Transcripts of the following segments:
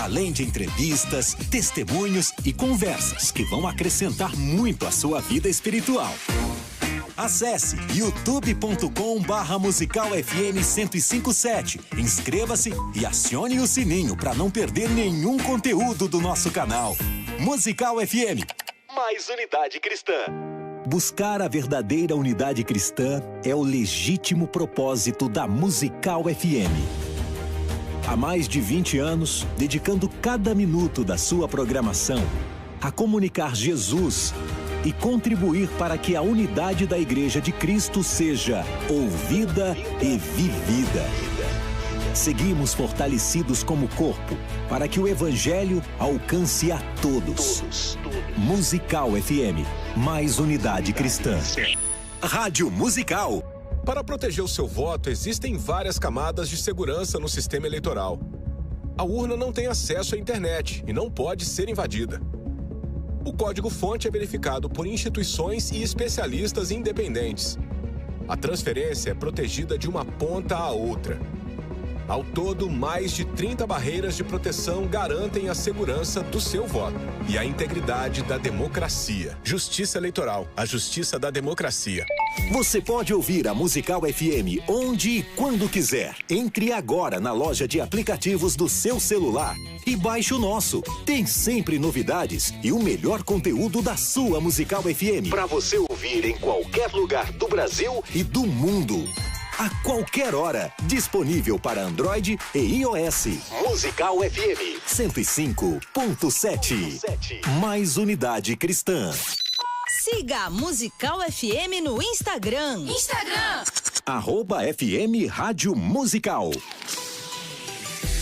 além de entrevistas, testemunhos e conversas que vão acrescentar muito à sua vida espiritual. Acesse youtube.com/Musical FM 1057. Inscreva-se e acione o sininho para não perder nenhum conteúdo do nosso canal. Musical FM, mais unidade cristã. Buscar a verdadeira unidade cristã é o legítimo propósito da Musical FM. Há mais de 20 anos, dedicando cada minuto da sua programação a comunicar Jesus e contribuir para que a unidade da Igreja de Cristo seja ouvida e vivida. Seguimos fortalecidos como corpo para que o Evangelho alcance a todos. Musical FM, mais unidade cristã. Rádio Musical. Para proteger o seu voto, existem várias camadas de segurança no sistema eleitoral. A urna não tem acesso à internet e não pode ser invadida. O código-fonte é verificado por instituições e especialistas independentes. A transferência é protegida de uma ponta à outra. Ao todo, mais de 30 barreiras de proteção garantem a segurança do seu voto e a integridade da democracia. Justiça Eleitoral, a justiça da democracia. Você pode ouvir a Musical FM onde e quando quiser. Entre agora na loja de aplicativos do seu celular e baixe o nosso. Tem sempre novidades e o melhor conteúdo da sua Musical FM para você ouvir em qualquer lugar do Brasil e do mundo. A qualquer hora, disponível para Android e iOS. Musical FM 105.7. Mais unidade cristã. Siga a Musical FM no Instagram. @FM Rádio Musical.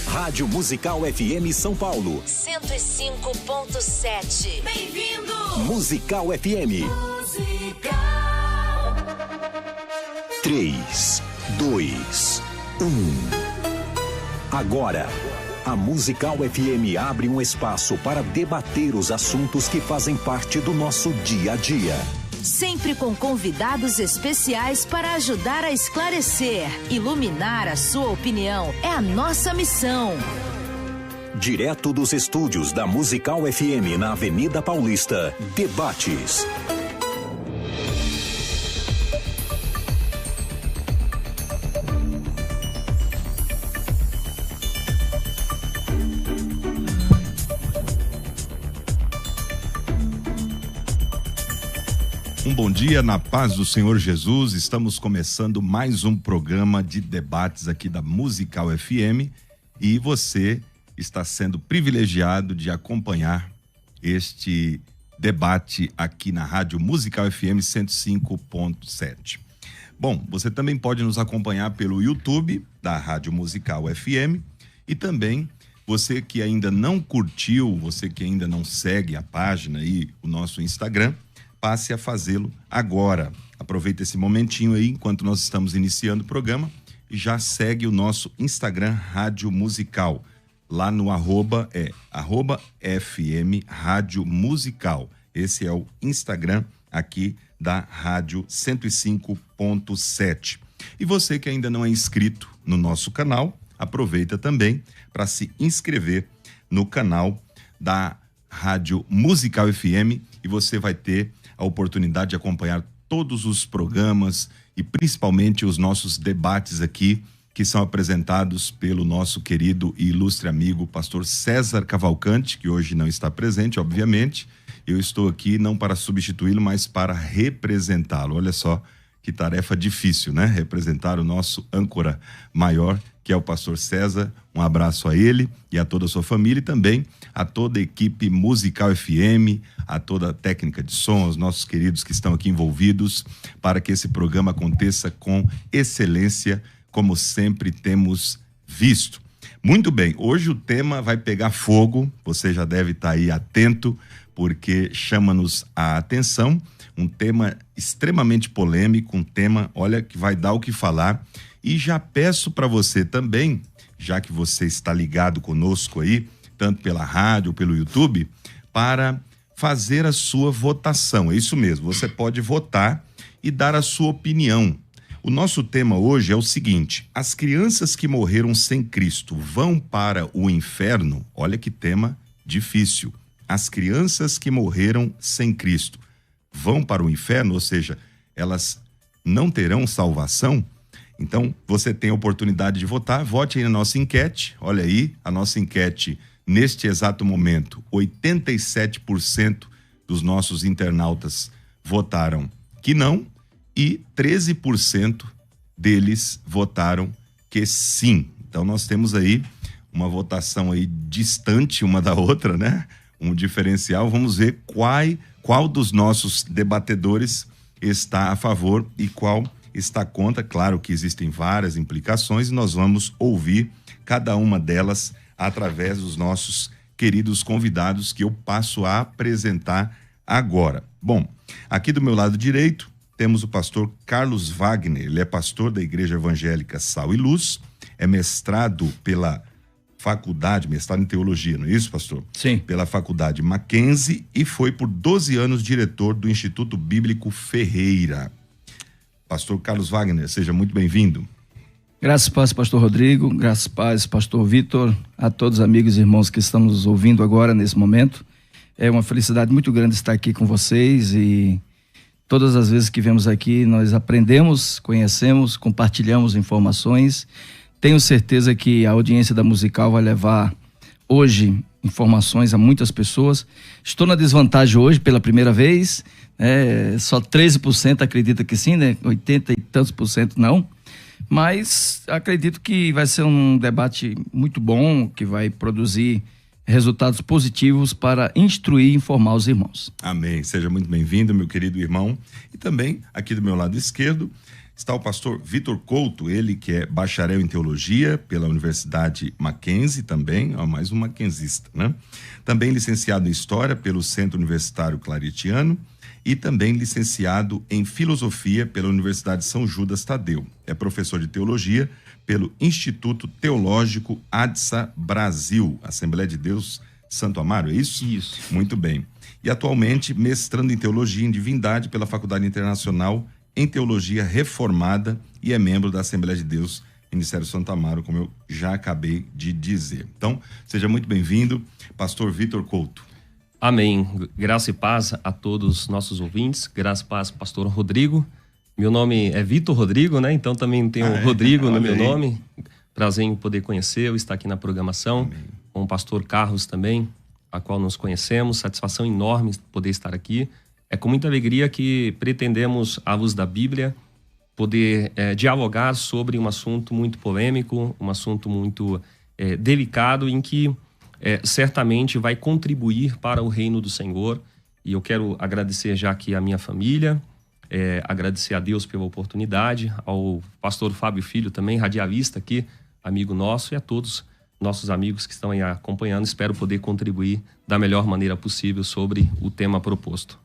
Rádio Musical FM São Paulo 105.7. Bem-vindo! Musical FM. Musical. 3, 2, 1. Agora, a Musical FM abre um espaço para debater os assuntos que fazem parte do nosso dia a dia. Sempre com convidados especiais para ajudar a esclarecer, iluminar a sua opinião. É a nossa missão. Direto dos estúdios da Musical FM na Avenida Paulista, debates. Um bom dia, na paz do Senhor Jesus. Estamos começando mais um programa de debates aqui da Musical FM e você está sendo privilegiado de acompanhar este debate aqui na Rádio Musical FM 105.7. Bom, você também pode nos acompanhar pelo YouTube da Rádio Musical FM e também você que ainda não curtiu, você que ainda não segue a página e o nosso Instagram, passe a fazê-lo agora. Aproveita esse momentinho aí, enquanto nós estamos iniciando o programa, e já segue o nosso Instagram Rádio Musical. Lá no @FM Rádio Musical. Esse é o Instagram aqui da Rádio 105.7. E você que ainda não é inscrito no nosso canal, aproveita também para se inscrever no canal da Rádio Musical FM e você vai ter a oportunidade de acompanhar todos os programas e principalmente os nossos debates aqui, que são apresentados pelo nosso querido e ilustre amigo pastor César Cavalcante, que hoje não está presente, obviamente. Eu estou aqui não para substituí-lo, mas para representá-lo. Olha só que tarefa difícil, né? Representar o nosso âncora maior, que é o pastor César. Um abraço a ele e a toda a sua família e também a toda a equipe Musical FM, a toda a técnica de som, aos nossos queridos que estão aqui envolvidos para que esse programa aconteça com excelência, como sempre temos visto. Muito bem, hoje o tema vai pegar fogo, você já deve estar aí atento, porque chama-nos a atenção, um tema extremamente polêmico, um tema, olha, que vai dar o que falar. E já peço para você também, já que você está ligado conosco aí, tanto pela rádio, pelo YouTube, para fazer a sua votação. É isso mesmo, você pode votar e dar a sua opinião. O nosso tema hoje é o seguinte: as crianças que morreram sem Cristo vão para o inferno? Olha que tema difícil. As crianças que morreram sem Cristo vão para o inferno, ou seja, elas não terão salvação? Então, você tem a oportunidade de votar. Vote aí na nossa enquete. Olha aí, a nossa enquete, neste exato momento, 87% dos nossos internautas votaram que não e 13% deles votaram que sim. Então, nós temos aí uma votação aí distante uma da outra, né? Um diferencial. Vamos ver qual dos nossos debatedores está a favor e qual está contra. Claro que existem várias implicações e nós vamos ouvir cada uma delas através dos nossos queridos convidados que eu passo a apresentar agora. Bom, aqui do meu lado direito temos o pastor Carlos Wagner. Ele é pastor da Igreja Evangélica Sal e Luz, é mestrado em teologia, não é isso, pastor? Sim. Pela faculdade Mackenzie e foi por 12 anos diretor do Instituto Bíblico Ferreira. Pastor Carlos Wagner, seja muito bem-vindo. Graças a paz, pastor Rodrigo, graças a paz, pastor Vitor, a todos os amigos e irmãos que estão nos ouvindo agora nesse momento. É uma felicidade muito grande estar aqui com vocês e todas as vezes que vemos aqui nós aprendemos, conhecemos, compartilhamos informações. Tenho certeza que a audiência da Musical vai levar hoje informações a muitas pessoas. Estou na desvantagem hoje pela primeira vez, só 13% acredita que sim, né? 80 e tantos % não, mas acredito que vai ser um debate muito bom, que vai produzir resultados positivos para instruir e informar os irmãos. Amém, seja muito bem-vindo, meu querido irmão. E também, aqui do meu lado esquerdo, está o pastor Vitor Couto, ele que é bacharel em teologia pela Universidade Mackenzie também, mais um mackenzista, né? Também licenciado em História pelo Centro Universitário Claretiano e também licenciado em Filosofia pela Universidade São Judas Tadeu. É professor de teologia pelo Instituto Teológico ADSA Brasil, Assembleia de Deus Santo Amaro, é isso? Isso. Muito bem. E atualmente mestrando em teologia e em divindade pela Faculdade Internacional em Teologia Reformada e é membro da Assembleia de Deus Ministério Santo Amaro, como eu já acabei de dizer. Então, seja muito bem-vindo, pastor Vitor Couto. Amém. Graça e paz a todos os nossos ouvintes. Graça e paz, pastor Rodrigo. Meu nome é Vitor Rodrigo, né? Então também tenho Rodrigo no meu nome. Prazer em poder conhecer, estar aqui na programação. Amém. Com o pastor Carlos também, a qual nos conhecemos. Satisfação enorme poder estar aqui. É com muita alegria que pretendemos, à luz da Bíblia, poder dialogar sobre um assunto muito polêmico, um assunto muito delicado, em que certamente vai contribuir para o reino do Senhor. E eu quero agradecer já aqui a minha família, agradecer a Deus pela oportunidade, ao pastor Fábio Filho também, radialista aqui, amigo nosso, e a todos nossos amigos que estão aí acompanhando. Espero poder contribuir da melhor maneira possível sobre o tema proposto.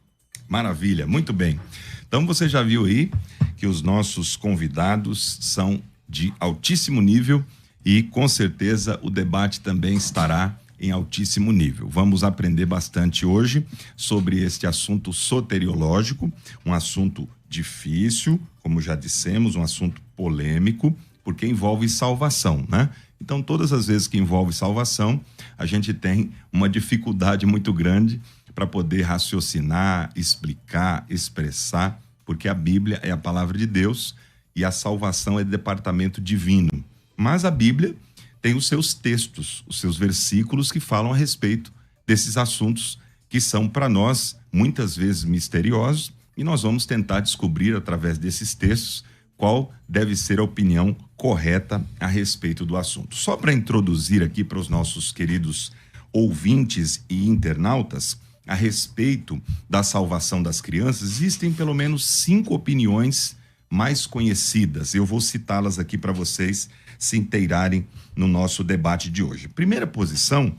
Maravilha, muito bem. Então você já viu aí que os nossos convidados são de altíssimo nível e com certeza o debate também estará em altíssimo nível. Vamos aprender bastante hoje sobre este assunto soteriológico, um assunto difícil, como já dissemos, um assunto polêmico, porque envolve salvação, né? Então, todas as vezes que envolve salvação, a gente tem uma dificuldade muito grande para poder raciocinar, explicar, expressar, porque a Bíblia é a palavra de Deus e a salvação é departamento divino. Mas a Bíblia tem os seus textos, os seus versículos que falam a respeito desses assuntos que são para nós muitas vezes misteriosos, e nós vamos tentar descobrir através desses textos qual deve ser a opinião correta a respeito do assunto. Só para introduzir aqui para os nossos queridos ouvintes e internautas, a respeito da salvação das crianças, existem pelo menos 5 opiniões mais conhecidas. Eu vou citá-las aqui para vocês se inteirarem no nosso debate de hoje. Primeira posição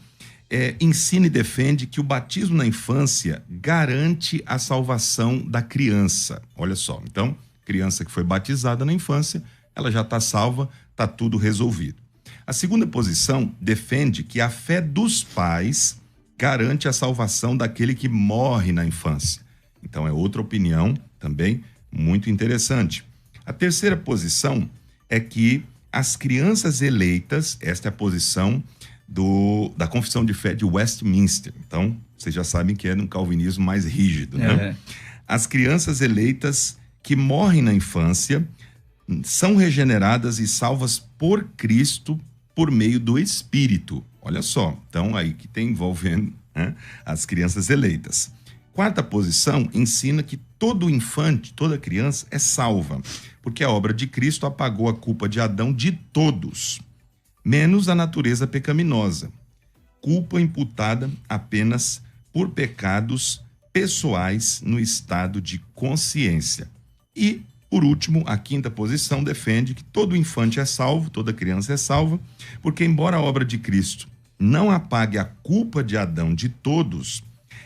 ensina e defende que o batismo na infância garante a salvação da criança. Olha só, então, criança que foi batizada na infância, ela já está salva, está tudo resolvido. A segunda posição defende que a fé dos pais garante a salvação daquele que morre na infância. Então é outra opinião também muito interessante. A terceira posição é que as crianças eleitas, esta é a posição da Confissão de Fé de Westminster. Então, vocês já sabem que é um calvinismo mais rígido, né? As crianças eleitas que morrem na infância são regeneradas e salvas por Cristo por meio do Espírito. Olha só, então aí que tem envolvendo, né, as crianças eleitas. Quarta posição ensina que todo infante, toda criança é salva, porque a obra de Cristo apagou a culpa de Adão de todos, menos a natureza pecaminosa, culpa imputada apenas por pecados pessoais no estado de consciência. E, por último, a quinta posição defende que todo infante é salvo, toda criança é salva, porque embora a obra de Cristo não apague a culpa de Adão de todos,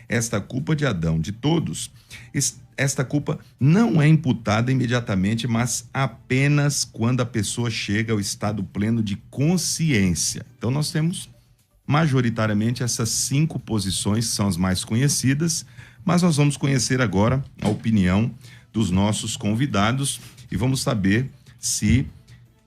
esta culpa de Adão de todos, esta culpa não é imputada imediatamente, mas apenas quando a pessoa chega ao estado pleno de consciência. Então nós temos majoritariamente essas 5 posições, que são as mais conhecidas, mas nós vamos conhecer agora a opinião dos nossos convidados e vamos saber se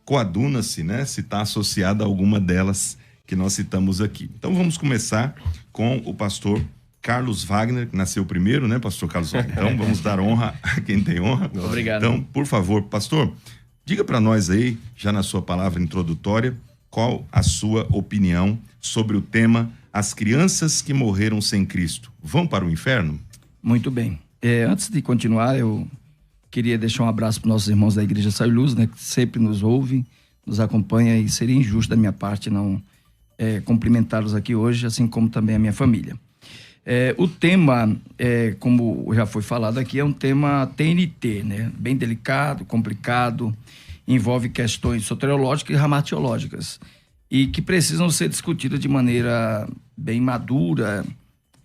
coaduna-se, né? Se está associada a alguma delas que nós citamos aqui. Então vamos começar com o pastor Carlos Wagner, que nasceu primeiro, né, pastor Carlos Wagner? Então vamos dar honra a quem tem honra. Obrigado. Então, por favor, pastor, diga para nós aí, já na sua palavra introdutória, qual a sua opinião sobre o tema As crianças que morreram sem Cristo vão para o inferno? Muito bem. Antes de continuar, eu queria deixar um abraço para os nossos irmãos da Igreja Sal e Luz, né, que sempre nos ouvem, nos acompanha, e seria injusto da minha parte não cumprimentá-los aqui hoje, assim como também a minha família. O tema, como já foi falado aqui, é um tema TNT, né? Bem delicado, complicado, envolve questões soteriológicas e ramatiológicas, e que precisam ser discutidas de maneira bem madura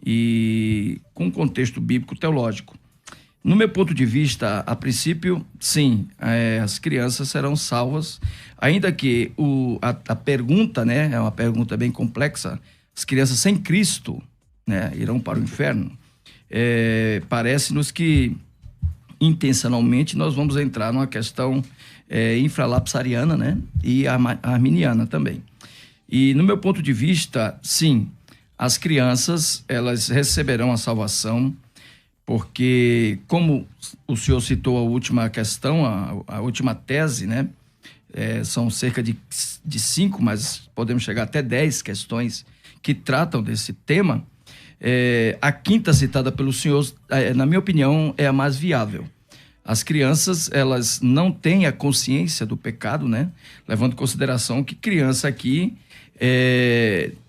e com contexto bíblico-teológico. No meu ponto de vista, a princípio, sim, as crianças serão salvas, ainda que a pergunta, né, é uma pergunta bem complexa. As crianças sem Cristo, né, irão para o inferno. Parece-nos que intencionalmente nós vamos entrar numa questão infralapsariana, né, e arminiana também. E no meu ponto de vista, sim, as crianças, elas receberão a salvação, porque, como o senhor citou a última questão, a última tese, né, são cerca de 5, mas podemos chegar até 10 questões que tratam desse tema. A quinta citada pelo senhor, na minha opinião, é a mais viável. As crianças, elas não têm a consciência do pecado, né? Levando em consideração que criança aqui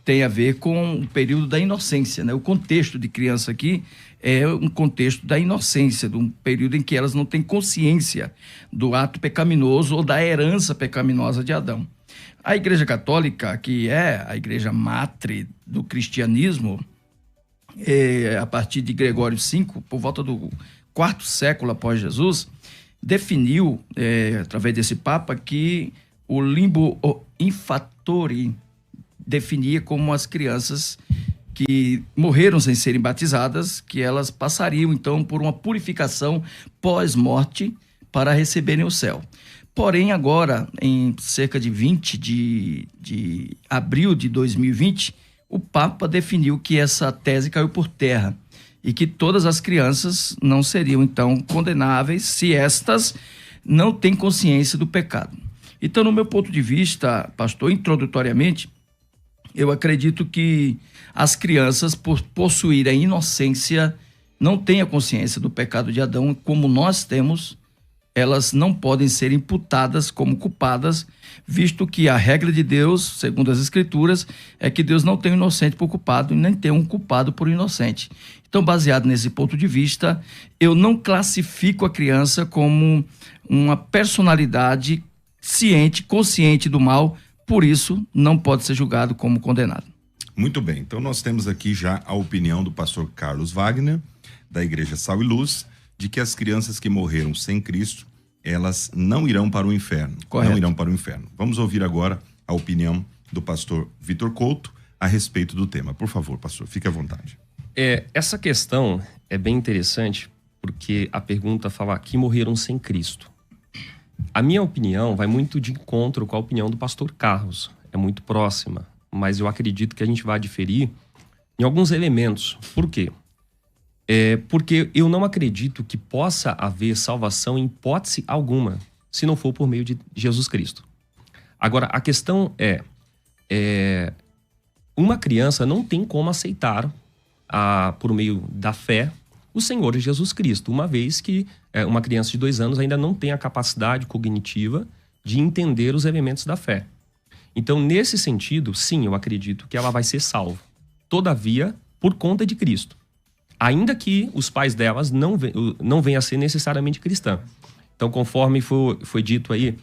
tem a ver com o período da inocência, né? O contexto de criança aqui é um contexto da inocência, de um período em que elas não têm consciência do ato pecaminoso ou da herança pecaminosa de Adão. A Igreja Católica, que é a igreja matre do cristianismo, a partir de Gregório V, por volta do 4º século após Jesus, definiu, através desse Papa, que o limbo infatori definia como as crianças que morreram sem serem batizadas, que elas passariam, então, por uma purificação pós-morte para receberem o céu. Porém, agora, em cerca de 20 de abril de 2020, o Papa definiu que essa tese caiu por terra e que todas as crianças não seriam, então, condenáveis se estas não têm consciência do pecado. Então, no meu ponto de vista, pastor, introdutoriamente, eu acredito que as crianças, por possuírem a inocência, não têm a consciência do pecado de Adão, como nós temos. Elas não podem ser imputadas como culpadas, visto que a regra de Deus, segundo as Escrituras, é que Deus não tem um inocente por culpado e nem tem um culpado por inocente. Então, baseado nesse ponto de vista, eu não classifico a criança como uma personalidade ciente, consciente do mal, por isso não pode ser julgado como condenado. Muito bem, então nós temos aqui já a opinião do pastor Carlos Wagner, da Igreja Sal e Luz, de que as crianças que morreram sem Cristo, elas não irão para o inferno. Correto. Não irão para o inferno. Vamos ouvir agora a opinião do pastor Vitor Couto a respeito do tema. Por favor, pastor, fique à vontade. Essa questão é bem interessante, porque a pergunta fala que morreram sem Cristo. a minha opinião vai muito de encontro com a opinião do pastor Carlos. É muito próxima, mas eu acredito que a gente vai diferir em alguns elementos. Por quê? Porque eu não acredito que possa haver salvação em hipótese alguma, se não for por meio de Jesus Cristo. Agora, a questão uma criança não tem como aceitar, por meio da fé, o Senhor Jesus Cristo, uma vez que uma criança de 2 anos ainda não tem a capacidade cognitiva de entender os elementos da fé. Então, nesse sentido, sim, eu acredito que ela vai ser salva. Todavia, por conta de Cristo. Ainda que os pais delas não venham a ser necessariamente cristãos. Então, conforme foi dito aí,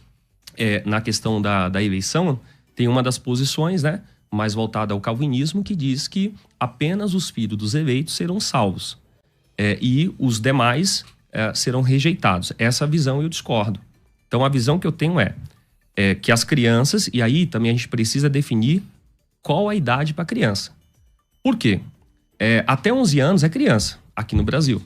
na questão da eleição, tem uma das posições, né, mais voltada ao calvinismo, que diz que apenas os filhos dos eleitos serão salvos. E os demais serão rejeitados. Essa visão eu discordo. Então, a visão que eu tenho é que as crianças, e aí também a gente precisa definir qual a idade para a criança. Por quê? Até 11 anos é criança, aqui no Brasil.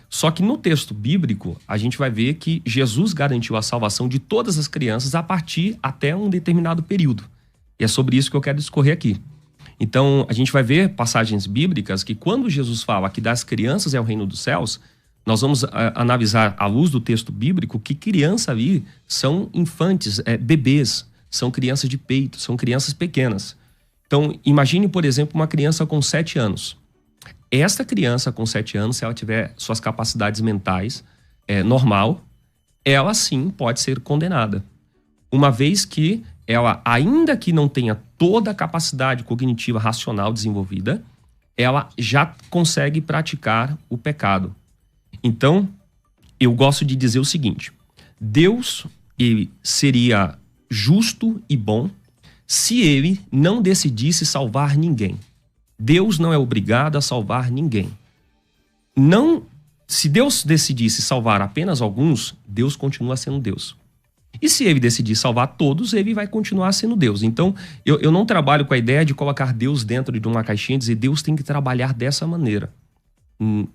Só que no texto bíblico, a gente vai ver que Jesus garantiu a salvação de todas as crianças a partir até um determinado período. E é sobre isso que eu quero discorrer aqui. Então, a gente vai ver passagens bíblicas que quando Jesus fala que das crianças é o reino dos céus, nós vamos analisar à luz do texto bíblico que criança ali são infantes, bebês, são crianças de peito, são crianças pequenas. Então, imagine, por exemplo, uma criança com 7 anos. Esta criança com 7 anos, se ela tiver suas capacidades mentais normal, ela sim pode ser condenada. Uma vez que ela, ainda que não tenha toda a capacidade cognitiva racional desenvolvida, ela já consegue praticar o pecado. Então, eu gosto de dizer o seguinte: Deus, ele seria justo e bom se ele não decidisse salvar ninguém. Deus não é obrigado a salvar ninguém. Se Deus decidisse salvar apenas alguns, Deus continua sendo Deus. E se ele decidir salvar todos, ele vai continuar sendo Deus. Então, eu não trabalho com a ideia de colocar Deus dentro de uma caixinha e dizer Deus tem que trabalhar dessa maneira.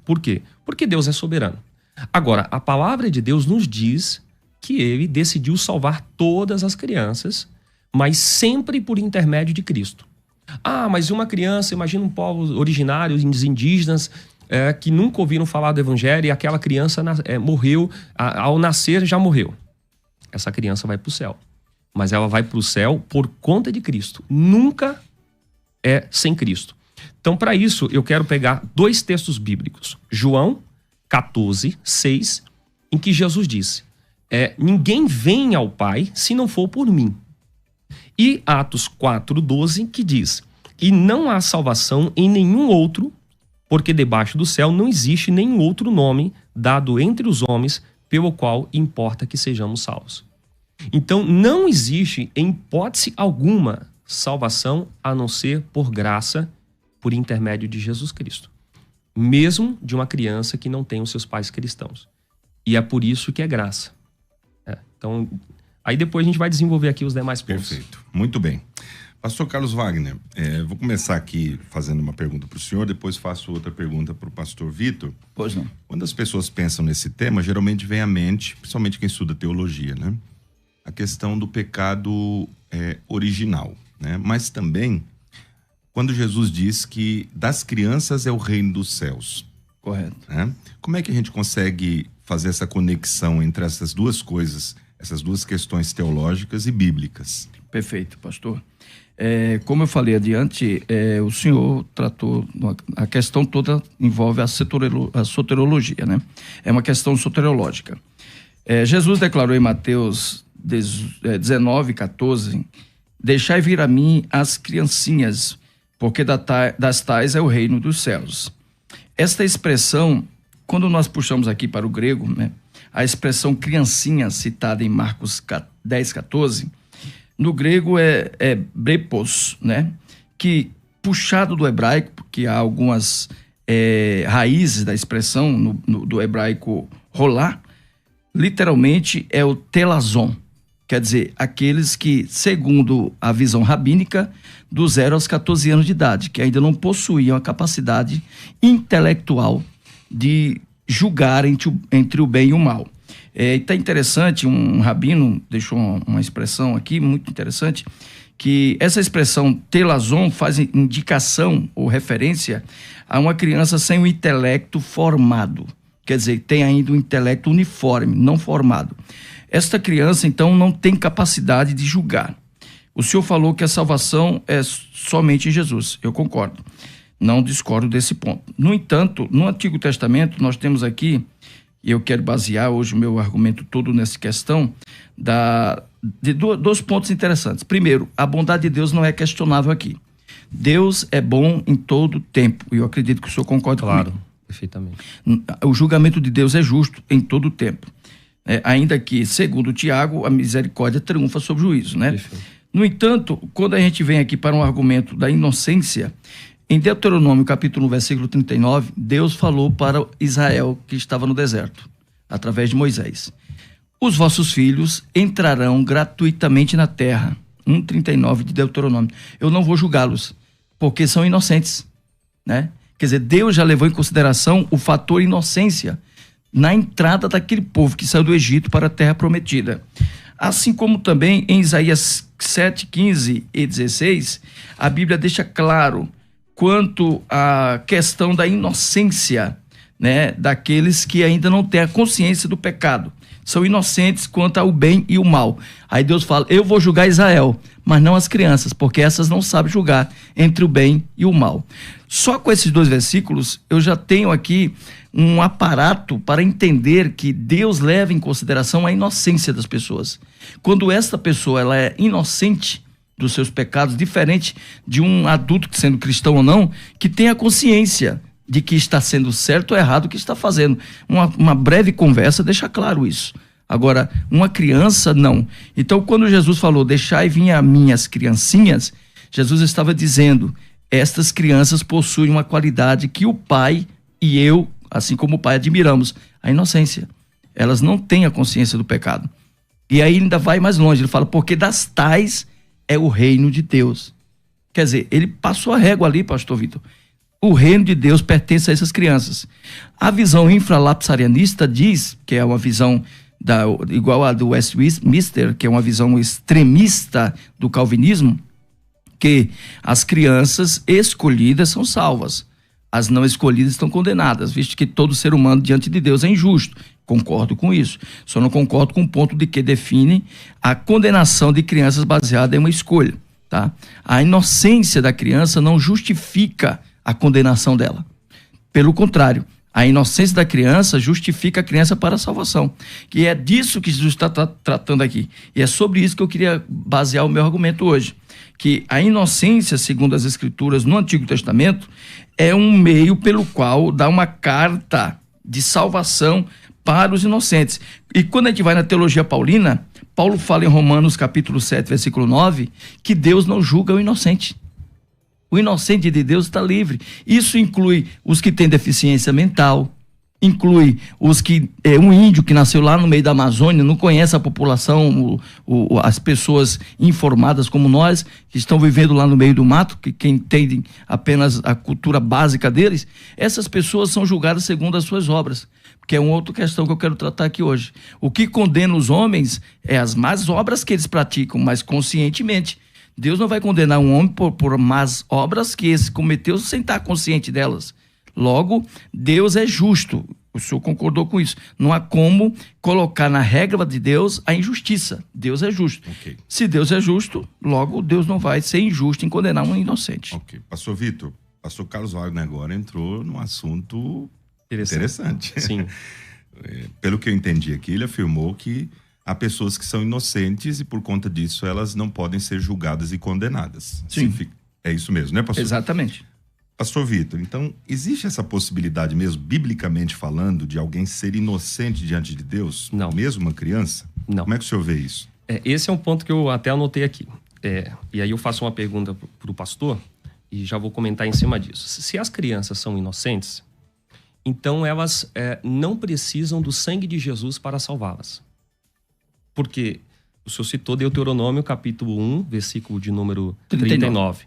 Por quê? Porque Deus é soberano. Agora, a palavra de Deus nos diz que ele decidiu salvar todas as crianças, mas sempre por intermédio de Cristo. Mas uma criança, imagina um povo originário, os indígenas, que nunca ouviram falar do evangelho, e aquela criança morreu, ao nascer já morreu. Essa criança vai para o céu. Mas ela vai para o céu por conta de Cristo. Nunca é sem Cristo. Então, para isso, eu quero pegar 2 textos bíblicos. João 14, 6, em que Jesus disse: ninguém vem ao Pai se não for por mim. E Atos 4, 12, que diz: e não há salvação em nenhum outro, porque debaixo do céu não existe nenhum outro nome dado entre os homens pelo qual importa que sejamos salvos. Então, não existe, em hipótese alguma, salvação a não ser por graça, por intermédio de Jesus Cristo. Mesmo de uma criança que não tem os seus pais cristãos. E é por isso que é graça. Então, aí depois a gente vai desenvolver aqui os demais pontos. Perfeito. Muito bem. Pastor Carlos Wagner, vou começar aqui fazendo uma pergunta para o senhor, depois faço outra pergunta para o pastor Vitor. Pois não. Quando as pessoas pensam nesse tema, geralmente vem à mente, principalmente quem estuda teologia, né? A questão do pecado original, né? Mas também, quando Jesus diz que das crianças é o reino dos céus. Correto. Né? Como é que a gente consegue fazer essa conexão entre essas duas coisas, essas duas questões teológicas e bíblicas? Perfeito, pastor. Como eu falei adiante, o senhor tratou, a questão toda envolve a soteriologia, né? É uma questão soteriológica. Jesus declarou em Mateus 19, 14, deixai vir a mim as criancinhas, porque das tais é o reino dos céus. Esta expressão, quando nós puxamos aqui para o grego, né? A expressão criancinha citada em Marcos 10, 14, no grego é brepos, né? Que puxado do hebraico, porque há algumas raízes da expressão do hebraico rolá, literalmente é o telazon, quer dizer, aqueles que, segundo a visão rabínica, do 0 aos 14 anos de idade, que ainda não possuíam a capacidade intelectual de julgar entre o bem e o mal. E tá interessante, um rabino deixou uma expressão aqui muito interessante, que essa expressão telazon faz indicação ou referência a uma criança sem o intelecto formado. Quer dizer, tem ainda um intelecto uniforme, não formado. Esta criança, então, não tem capacidade de julgar. O senhor falou que a salvação é somente em Jesus. Eu concordo. Não discordo desse ponto. No entanto, no Antigo Testamento, nós temos aqui, e eu quero basear hoje o meu argumento todo nessa questão, de dois pontos interessantes. Primeiro, a bondade de Deus não é questionável aqui. Deus é bom em todo tempo. E eu acredito que o senhor concorda comigo. Claro, perfeitamente. O julgamento de Deus é justo em todo tempo. Ainda que, segundo Tiago, a misericórdia triunfa sobre o juízo, né? Perfeito. No entanto, quando a gente vem aqui para um argumento da inocência, em Deuteronômio, capítulo 1, versículo 39, Deus falou para Israel que estava no deserto, através de Moisés: os vossos filhos entrarão gratuitamente na terra. 1,39 de Deuteronômio. Eu não vou julgá-los, porque são inocentes, né? Quer dizer, Deus já levou em consideração o fator inocência na entrada daquele povo que saiu do Egito para a terra prometida. Assim como também em Isaías 7, 15 e 16, a Bíblia deixa claro quanto à questão da inocência, né, daqueles que ainda não têm a consciência do pecado. São inocentes quanto ao bem e o mal. Aí Deus fala: eu vou julgar Israel, mas não as crianças, porque essas não sabem julgar entre o bem e o mal. Só com esses dois versículos, eu já tenho aqui um aparato para entender que Deus leva em consideração a inocência das pessoas. Quando esta pessoa ela é inocente dos seus pecados, diferente de um adulto, sendo cristão ou não, que tem a consciência de que está sendo certo ou errado o que está fazendo. Uma breve conversa deixa claro isso. Agora, uma criança, não. Então, quando Jesus falou: deixai vir a mim as criancinhas, Jesus estava dizendo: estas crianças possuem uma qualidade que o pai e eu, assim como o pai, admiramos: a inocência. Elas não têm a consciência do pecado. E aí ainda vai mais longe, ele fala: porque das tais é o reino de Deus. Quer dizer, ele passou a régua ali, pastor Vitor. O reino de Deus pertence a essas crianças. A visão infralapsarianista diz, que é uma visão igual a do Westminster, que é uma visão extremista do calvinismo, que as crianças escolhidas são salvas, as não escolhidas estão condenadas, visto que todo ser humano diante de Deus é injusto. Concordo com isso. Só não concordo com o ponto de que define a condenação de crianças baseada em uma escolha, tá? A inocência da criança não justifica a condenação dela. Pelo contrário, a inocência da criança justifica a criança para a salvação. E é disso que Jesus está tratando aqui. E é sobre isso que eu queria basear o meu argumento hoje. Que a inocência, segundo as Escrituras no Antigo Testamento, é um meio pelo qual dá uma carta de salvação para os inocentes. E quando a gente vai na teologia paulina, Paulo fala em Romanos capítulo 7, versículo 9, que Deus não julga o inocente. O inocente de Deus está livre. Isso inclui os que têm deficiência mental, inclui os que... um índio que nasceu lá no meio da Amazônia, não conhece a população, as pessoas informadas como nós, que estão vivendo lá no meio do mato, que entendem apenas a cultura básica deles. Essas pessoas são julgadas segundo as suas obras, que é uma outra questão que eu quero tratar aqui hoje. O que condena os homens é as más obras que eles praticam, mas conscientemente. Deus não vai condenar um homem por más obras que esse cometeu sem estar consciente delas. Logo, Deus é justo. O senhor concordou com isso. Não há como colocar na regra de Deus a injustiça. Deus é justo. Okay. Se Deus é justo, logo Deus não vai ser injusto em condenar um inocente. Ok. Pastor Vitor, pastor Carlos Wagner agora entrou num assunto interessante. Sim. Pelo que eu entendi aqui, ele afirmou que há pessoas que são inocentes e por conta disso elas não podem ser julgadas e condenadas. Sim. É isso mesmo, né, pastor? Exatamente. Pastor Vitor, então existe essa possibilidade mesmo, biblicamente falando, de alguém ser inocente diante de Deus? Não. Mesmo uma criança? Não. Como é que o senhor vê isso? Esse é um ponto que eu até anotei aqui. E aí eu faço uma pergunta para o pastor e já vou comentar em cima disso. Se as crianças são inocentes, então elas não precisam do sangue de Jesus para salvá-las. Porque o senhor citou Deuteronômio capítulo 1, versículo de número 39,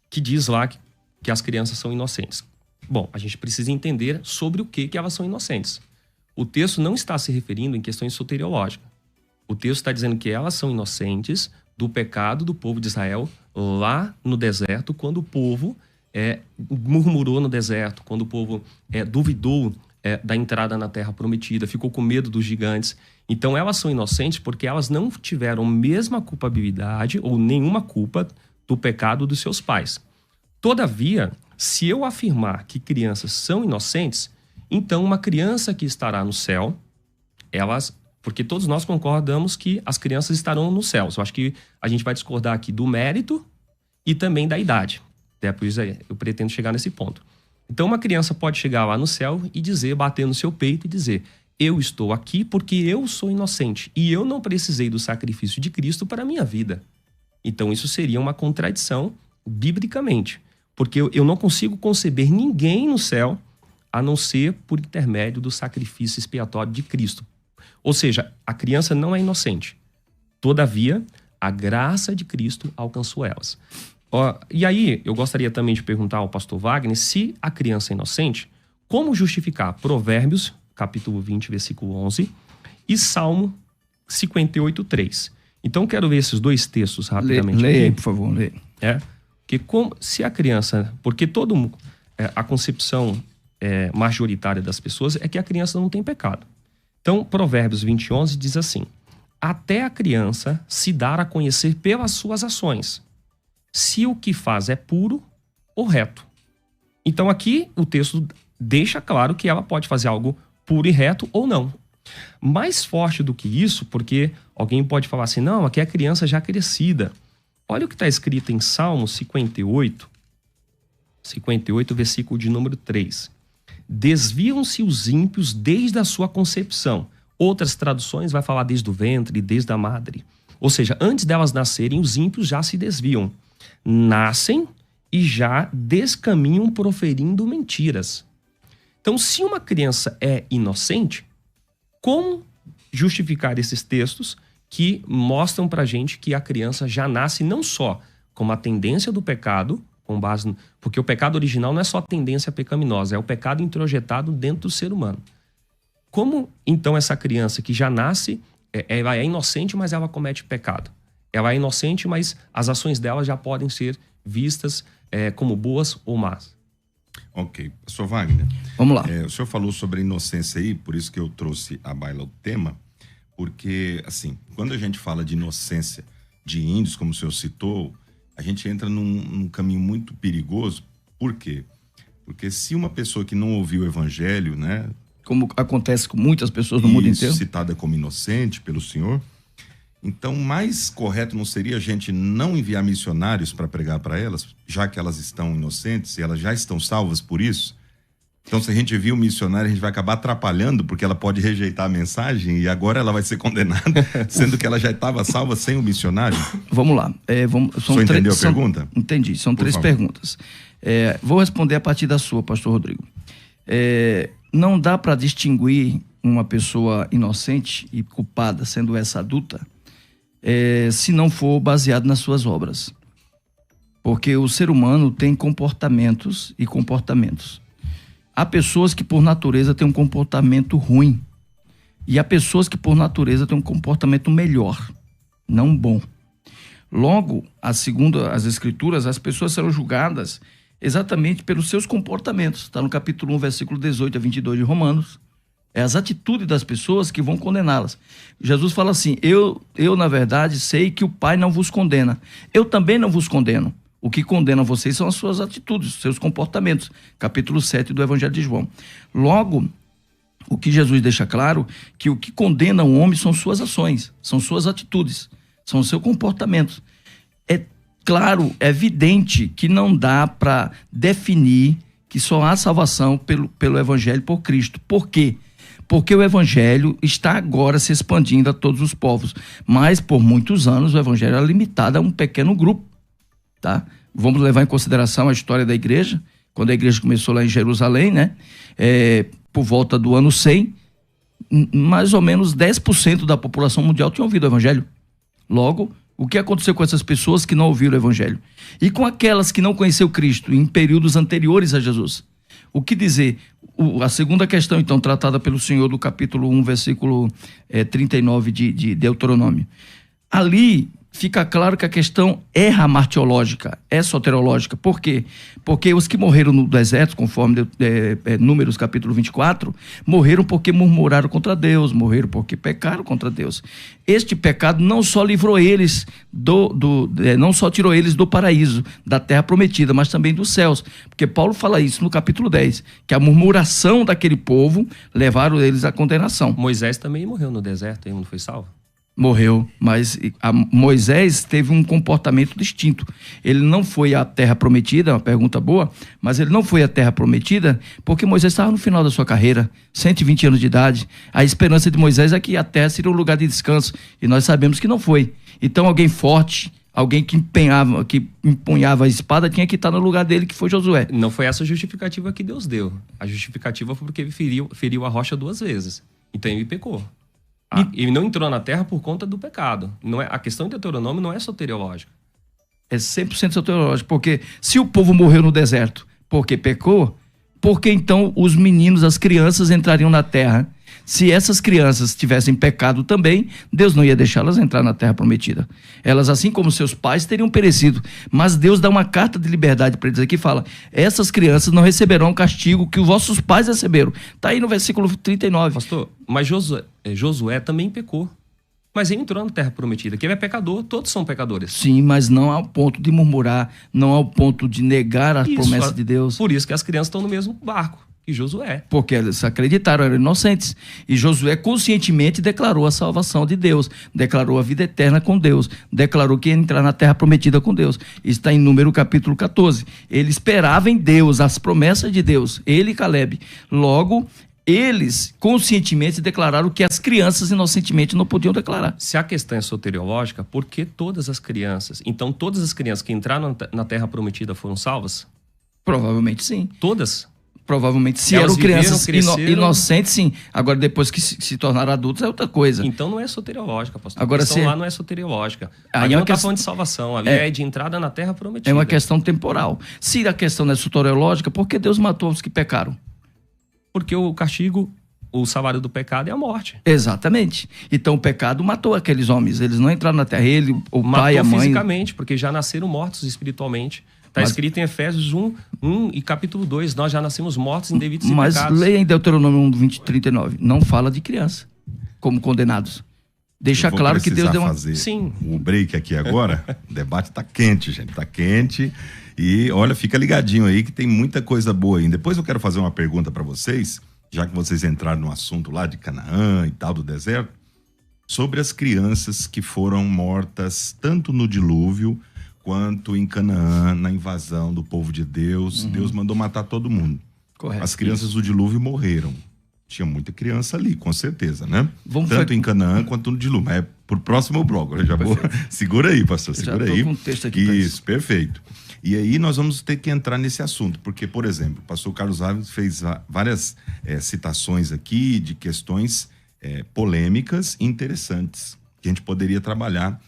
que diz lá que as crianças são inocentes. Bom, a gente precisa entender sobre o que elas são inocentes. o texto não está se referindo em questões soteriológicas. O texto está dizendo que elas são inocentes do pecado do povo de Israel lá no deserto, quando o povo murmurou no deserto, quando o povo duvidou da entrada na terra prometida, ficou com medo dos gigantes. Então elas são inocentes porque elas não tiveram a mesma culpabilidade ou nenhuma culpa do pecado dos seus pais. Todavia, se eu afirmar que crianças são inocentes, então uma criança que estará no céu, porque todos nós concordamos que as crianças estarão no céu. Eu acho que a gente vai discordar aqui do mérito e também da idade. Por isso eu pretendo chegar nesse ponto. Então uma criança pode chegar lá no céu e dizer, bater no seu peito e dizer: eu estou aqui porque eu sou inocente e eu não precisei do sacrifício de Cristo para a minha vida. Então isso seria uma contradição biblicamente, porque eu não consigo conceber ninguém no céu a não ser por intermédio do sacrifício expiatório de Cristo. Ou seja, a criança não é inocente. Todavia, a graça de Cristo alcançou elas. E aí, eu gostaria também de perguntar ao pastor Wagner, se a criança é inocente, como justificar Provérbios, capítulo 20, versículo 11, e Salmo 58, 3. Então, quero ver esses dois textos rapidamente. Leia aí, por favor, leia. Se a criança... Porque a concepção majoritária das pessoas é que a criança não tem pecado. Então, Provérbios 20, 11 diz assim: até a criança se dar a conhecer pelas suas ações, se o que faz é puro ou reto. Então aqui o texto deixa claro que ela pode fazer algo puro e reto ou não. Mais forte do que isso, porque alguém pode falar assim, não, aqui é a criança já crescida. Olha o que está escrito em Salmo 58, versículo de número 3. Desviam-se os ímpios desde a sua concepção. Outras traduções vai falar desde o ventre, desde a madre. Ou seja, antes delas nascerem, os ímpios já se desviam. Nascem e já descaminham proferindo mentiras. Então, se uma criança é inocente, como justificar esses textos que mostram pra gente que a criança já nasce não só com a tendência do pecado, com base porque o pecado original não é só tendência pecaminosa, é o pecado introjetado dentro do ser humano. Como, então, essa criança que já nasce, ela é inocente, mas ela comete pecado? Ela é inocente, mas as ações dela já podem ser vistas como boas ou más. Ok. Pastor Wagner. Vamos lá. O senhor falou sobre a inocência aí, por isso que eu trouxe à baila o tema, porque, assim, quando a gente fala de inocência de índios, como o senhor citou, a gente entra num caminho muito perigoso. Por quê? Porque se uma pessoa que não ouviu o evangelho, né? Como acontece com muitas pessoas no mundo inteiro. Citada como inocente pelo senhor. Então, mais correto não seria a gente não enviar missionários para pregar para elas, já que elas estão inocentes e elas já estão salvas por isso? Então, se a gente envia um missionário, a gente vai acabar atrapalhando, porque ela pode rejeitar a mensagem e agora ela vai ser condenada, sendo que ela já estava salva sem o missionário? Vamos lá. Você entendeu a pergunta? Entendi. São três perguntas. Vou responder a partir da sua, pastor Rodrigo. Não dá para distinguir uma pessoa inocente e culpada, sendo essa adulta, se não for baseado nas suas obras. Porque o ser humano tem comportamentos e comportamentos. Há pessoas que por natureza têm um comportamento ruim e há pessoas que por natureza têm um comportamento melhor, não bom. Logo, segundo as escrituras, as pessoas serão julgadas exatamente pelos seus comportamentos. Está no capítulo 1, versículo 18 a 22 de Romanos. É as atitudes das pessoas que vão condená-las. Jesus fala assim, eu na verdade sei que o Pai não vos condena. Eu também não vos condeno. O que condena vocês são as suas atitudes, os seus comportamentos. Capítulo 7 do Evangelho de João. Logo, o que Jesus deixa claro, que o que condena o homem são suas ações, são suas atitudes, são o seu comportamento. É claro, é evidente que não dá para definir que só há salvação pelo Evangelho por Cristo. Por quê? Porque o Evangelho está agora se expandindo a todos os povos. Mas, por muitos anos, o Evangelho era limitado a um pequeno grupo. Tá? Vamos levar em consideração a história da igreja, quando a igreja começou lá em Jerusalém, né? Por volta do ano 100, mais ou menos 10% da população mundial tinha ouvido o Evangelho. Logo, o que aconteceu com essas pessoas que não ouviram o Evangelho? E com aquelas que não conheceram Cristo em períodos anteriores a Jesus? O que dizer? A segunda questão, então, tratada pelo senhor do capítulo 1, versículo 39 de Deuteronômio. Ali fica claro que a questão é martiológica, é soteriológica. Por quê? Porque os que morreram no deserto, conforme Números capítulo 24, morreram porque murmuraram contra Deus, morreram porque pecaram contra Deus. Este pecado não só livrou eles não só tirou eles do paraíso, da terra prometida, mas também dos céus. Porque Paulo fala isso no capítulo 10, que a murmuração daquele povo levaram eles à condenação. Moisés também morreu no deserto, ele não foi salvo? Morreu, mas Moisés teve um comportamento distinto. Ele não foi à terra prometida, é uma pergunta boa, mas ele não foi à terra prometida porque Moisés estava no final da sua carreira, 120 anos de idade. A esperança de Moisés é que a terra seria um lugar de descanso, e nós sabemos que não foi. Então alguém forte, alguém que empunhava a espada, tinha que estar no lugar dele, que foi Josué. Não foi essa a justificativa que Deus deu. A justificativa foi porque ele feriu a rocha 2 vezes. Então ele pecou. Ele não entrou na terra por conta do pecado. A questão de Deuteronômio não é soteriológica. É 100% soteriológica, porque se o povo morreu no deserto porque pecou, por que então os meninos, as crianças entrariam na terra? Se essas crianças tivessem pecado também, Deus não ia deixá-las entrar na terra prometida. Elas, assim como seus pais, teriam perecido. Mas Deus dá uma carta de liberdade para eles aqui e fala: essas crianças não receberão o castigo que os vossos pais receberam. Está aí no versículo 39. Pastor, mas Josué também pecou. Mas ele entrou na terra prometida, que ele é pecador, todos são pecadores. Sim, mas não ao ponto de murmurar, não ao ponto de negar a promessa de Deus. Por isso que as crianças estão no mesmo barco que Josué. Porque eles acreditaram, eram inocentes. E Josué conscientemente declarou a salvação de Deus, declarou a vida eterna com Deus, declarou que ia entrar na terra prometida com Deus. Isso está em Número capítulo 14. Ele esperava em Deus, as promessas de Deus, ele e Caleb. Logo, eles conscientemente declararam que as crianças inocentemente não podiam declarar. Se a questão é soteriológica, por que todas as crianças? Então todas as crianças que entraram na terra prometida foram salvas? Provavelmente sim. Todas? Provavelmente, se eram crianças inocentes, sim. Agora, depois que se tornaram adultos, é outra coisa. Então não é soteriológica, pastor. Agora, a questão lá não é soteriológica. Ali não está falando de salvação, ali é de entrada na terra prometida. É uma questão temporal. Se a questão não é soteriológica, por que Deus matou os que pecaram? Porque o castigo, o salário do pecado é a morte. Exatamente. Então o pecado matou aqueles homens. Eles não entraram na terra. Ele, o pai, a mãe... Matou fisicamente, porque já nasceram mortos espiritualmente. Está escrito em Efésios 1 e capítulo 2. Nós já nascemos mortos em delitos e pecados. Mas leia em Deuteronômio 1, 20, 39. Não fala de criança como condenados. Deixa claro que Deus deu uma... Sim. O break aqui agora, o debate está quente, gente. Está quente. E olha, fica ligadinho aí que tem muita coisa boa ainda. Depois eu quero fazer uma pergunta para vocês, já que vocês entraram no assunto lá de Canaã e tal, do deserto, sobre as crianças que foram mortas tanto no dilúvio quanto em Canaã, na invasão do povo de Deus. Deus mandou matar todo mundo. Correto. As crianças do dilúvio morreram. Tinha muita criança ali, com certeza, né? Tanto em Canaã quanto no dilúvio. Mas é pro próximo bloco. Eu já vou... Segura aí, pastor, segura aí. Com um texto aqui. Isso, perfeito. E aí nós vamos ter que entrar nesse assunto, porque, por exemplo, o pastor Carlos Ávila fez várias citações aqui de questões polêmicas e interessantes, que a gente poderia trabalhar.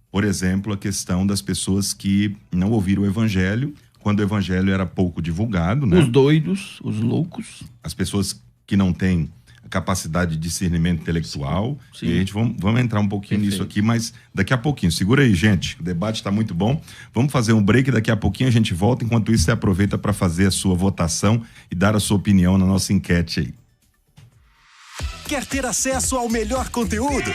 Por exemplo, a questão das pessoas que não ouviram o evangelho, quando o evangelho era pouco divulgado, né? Os doidos, os loucos. As pessoas que não têm a capacidade de discernimento intelectual. Sim. E a gente vamos entrar um pouquinho nisso aqui, mas daqui a pouquinho. Segura aí, gente. O debate está muito bom. Vamos fazer um break, daqui a pouquinho a gente volta. Enquanto isso, você aproveita para fazer a sua votação e dar a sua opinião na nossa enquete aí. Quer ter acesso ao melhor conteúdo?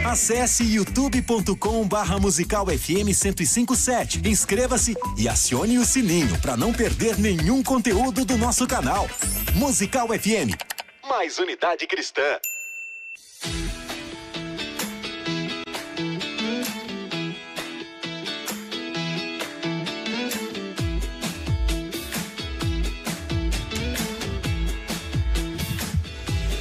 Acesse youtube.com/Musical FM 1057. Inscreva-se e acione o sininho para não perder nenhum conteúdo do nosso canal. Musical FM. Mais unidade cristã.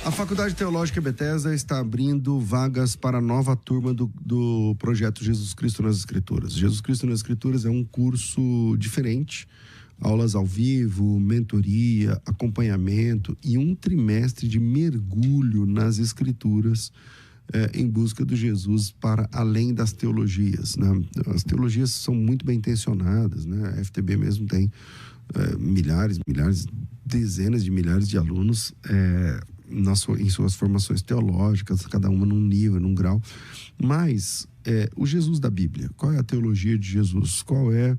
A Faculdade Teológica Bethesda está abrindo vagas para a nova turma do projeto Jesus Cristo nas Escrituras. Jesus Cristo nas Escrituras é um curso diferente, aulas ao vivo, mentoria, acompanhamento e um trimestre de mergulho nas Escrituras em busca do Jesus para além das teologias, né? As teologias são muito bem intencionadas, né? A FTB mesmo tem milhares, dezenas de milhares de alunos em suas formações teológicas, cada uma num nível, num grau. Mas o Jesus da Bíblia, qual é a teologia de Jesus? Qual é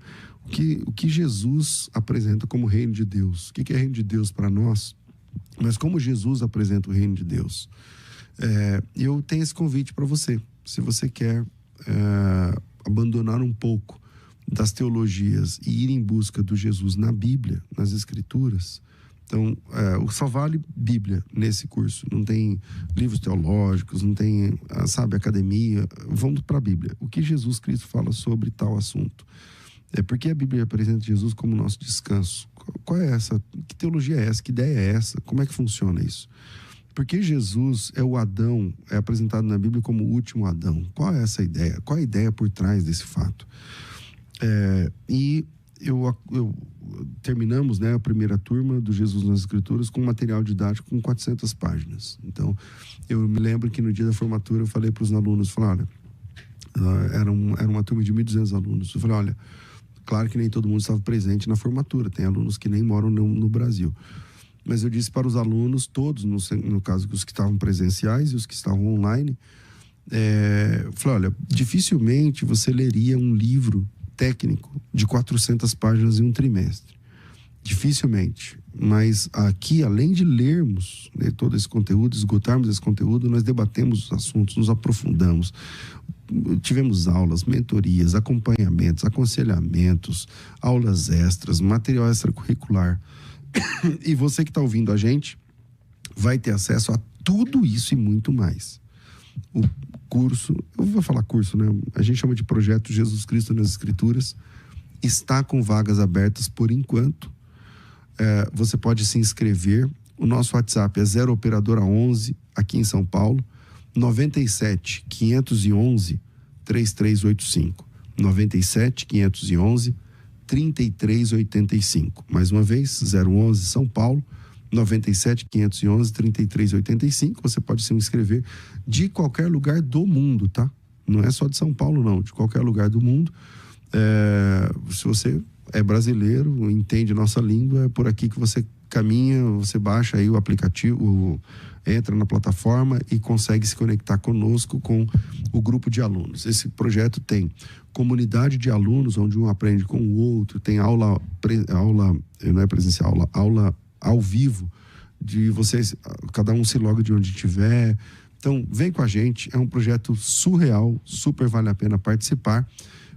o que Jesus apresenta como reino de Deus? O que é reino de Deus para nós? Mas como Jesus apresenta o reino de Deus? Eu tenho esse convite para você. Se você quer abandonar um pouco das teologias e ir em busca do Jesus na Bíblia, nas Escrituras, então só vale Bíblia nesse curso. Não tem livros teológicos, não tem, academia. Vamos para a Bíblia. O que Jesus Cristo fala sobre tal assunto? Porque a Bíblia apresenta Jesus como nosso descanso. Qual é essa? Que teologia é essa? Que ideia é essa? Como é que funciona isso? Porque Jesus é o Adão, é apresentado na Bíblia como o último Adão. Qual é essa ideia? Qual é a ideia por trás desse fato? E terminamos, a primeira turma do Jesus nas Escrituras com material didático com 400 páginas. Então, eu me lembro que no dia da formatura eu falei para os alunos, olha, era uma turma de 1.200 alunos. Eu falei, olha, claro que nem todo mundo estava presente na formatura, tem alunos que nem moram no Brasil. Mas eu disse para os alunos, todos, no caso, os que estavam presenciais e os que estavam online, falei, olha, dificilmente você leria um livro técnico de 400 páginas em um trimestre. Dificilmente. Mas aqui, além de lermos todo esse conteúdo, esgotarmos esse conteúdo, nós debatemos os assuntos, nos aprofundamos. Tivemos aulas, mentorias, acompanhamentos, aconselhamentos, aulas extras, material extracurricular. E você que está ouvindo a gente vai ter acesso a tudo isso e muito mais. O curso, eu vou falar curso, a gente chama de projeto Jesus Cristo nas Escrituras, está com vagas abertas por enquanto. Você pode se inscrever. O nosso WhatsApp é 0 operadora 11 aqui em São Paulo, 97 511 3385, 97 511 3385. Mais uma vez, 011 São Paulo, 97 511 3385. Você pode se inscrever de qualquer lugar do mundo, tá? Não é só de São Paulo, não. De qualquer lugar do mundo. Se você é brasileiro, entende nossa língua, é por aqui que você caminha, você baixa aí o aplicativo, entra na plataforma e consegue se conectar conosco, com o grupo de alunos. Esse projeto tem comunidade de alunos, onde um aprende com o outro, tem aula não é presencial, aula ao vivo, de vocês, cada um se loga de onde estiver. Então, vem com a gente, é um projeto surreal, super vale a pena participar.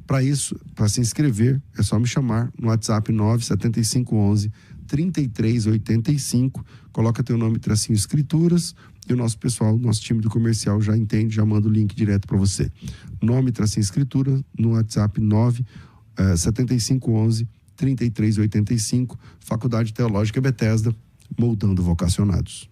Para isso, para se inscrever, é só me chamar no WhatsApp 97511 3385, coloca teu nome, tracinho Escrituras, e o nosso pessoal, nosso time do comercial já entende, já manda o link direto para você. Nome, tracinho Escritura, no WhatsApp 97511 3385, Faculdade Teológica Bethesda, moldando vocacionados.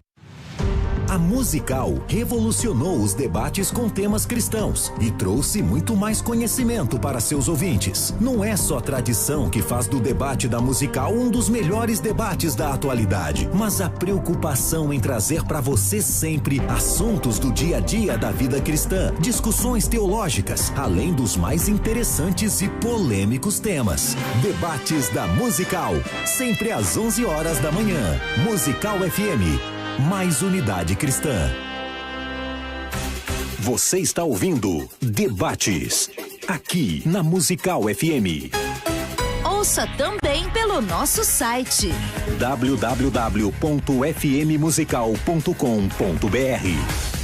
A Musical revolucionou os debates com temas cristãos e trouxe muito mais conhecimento para seus ouvintes. Não é só tradição que faz do debate da Musical um dos melhores debates da atualidade, mas a preocupação em trazer para você sempre assuntos do dia a dia da vida cristã, discussões teológicas, além dos mais interessantes e polêmicos temas. Debates da Musical, sempre às 11 horas da manhã. Musical FM. Mais unidade cristã. Você está ouvindo Debates, aqui na Musical FM. Ouça também pelo nosso site www.fmmusical.com.br.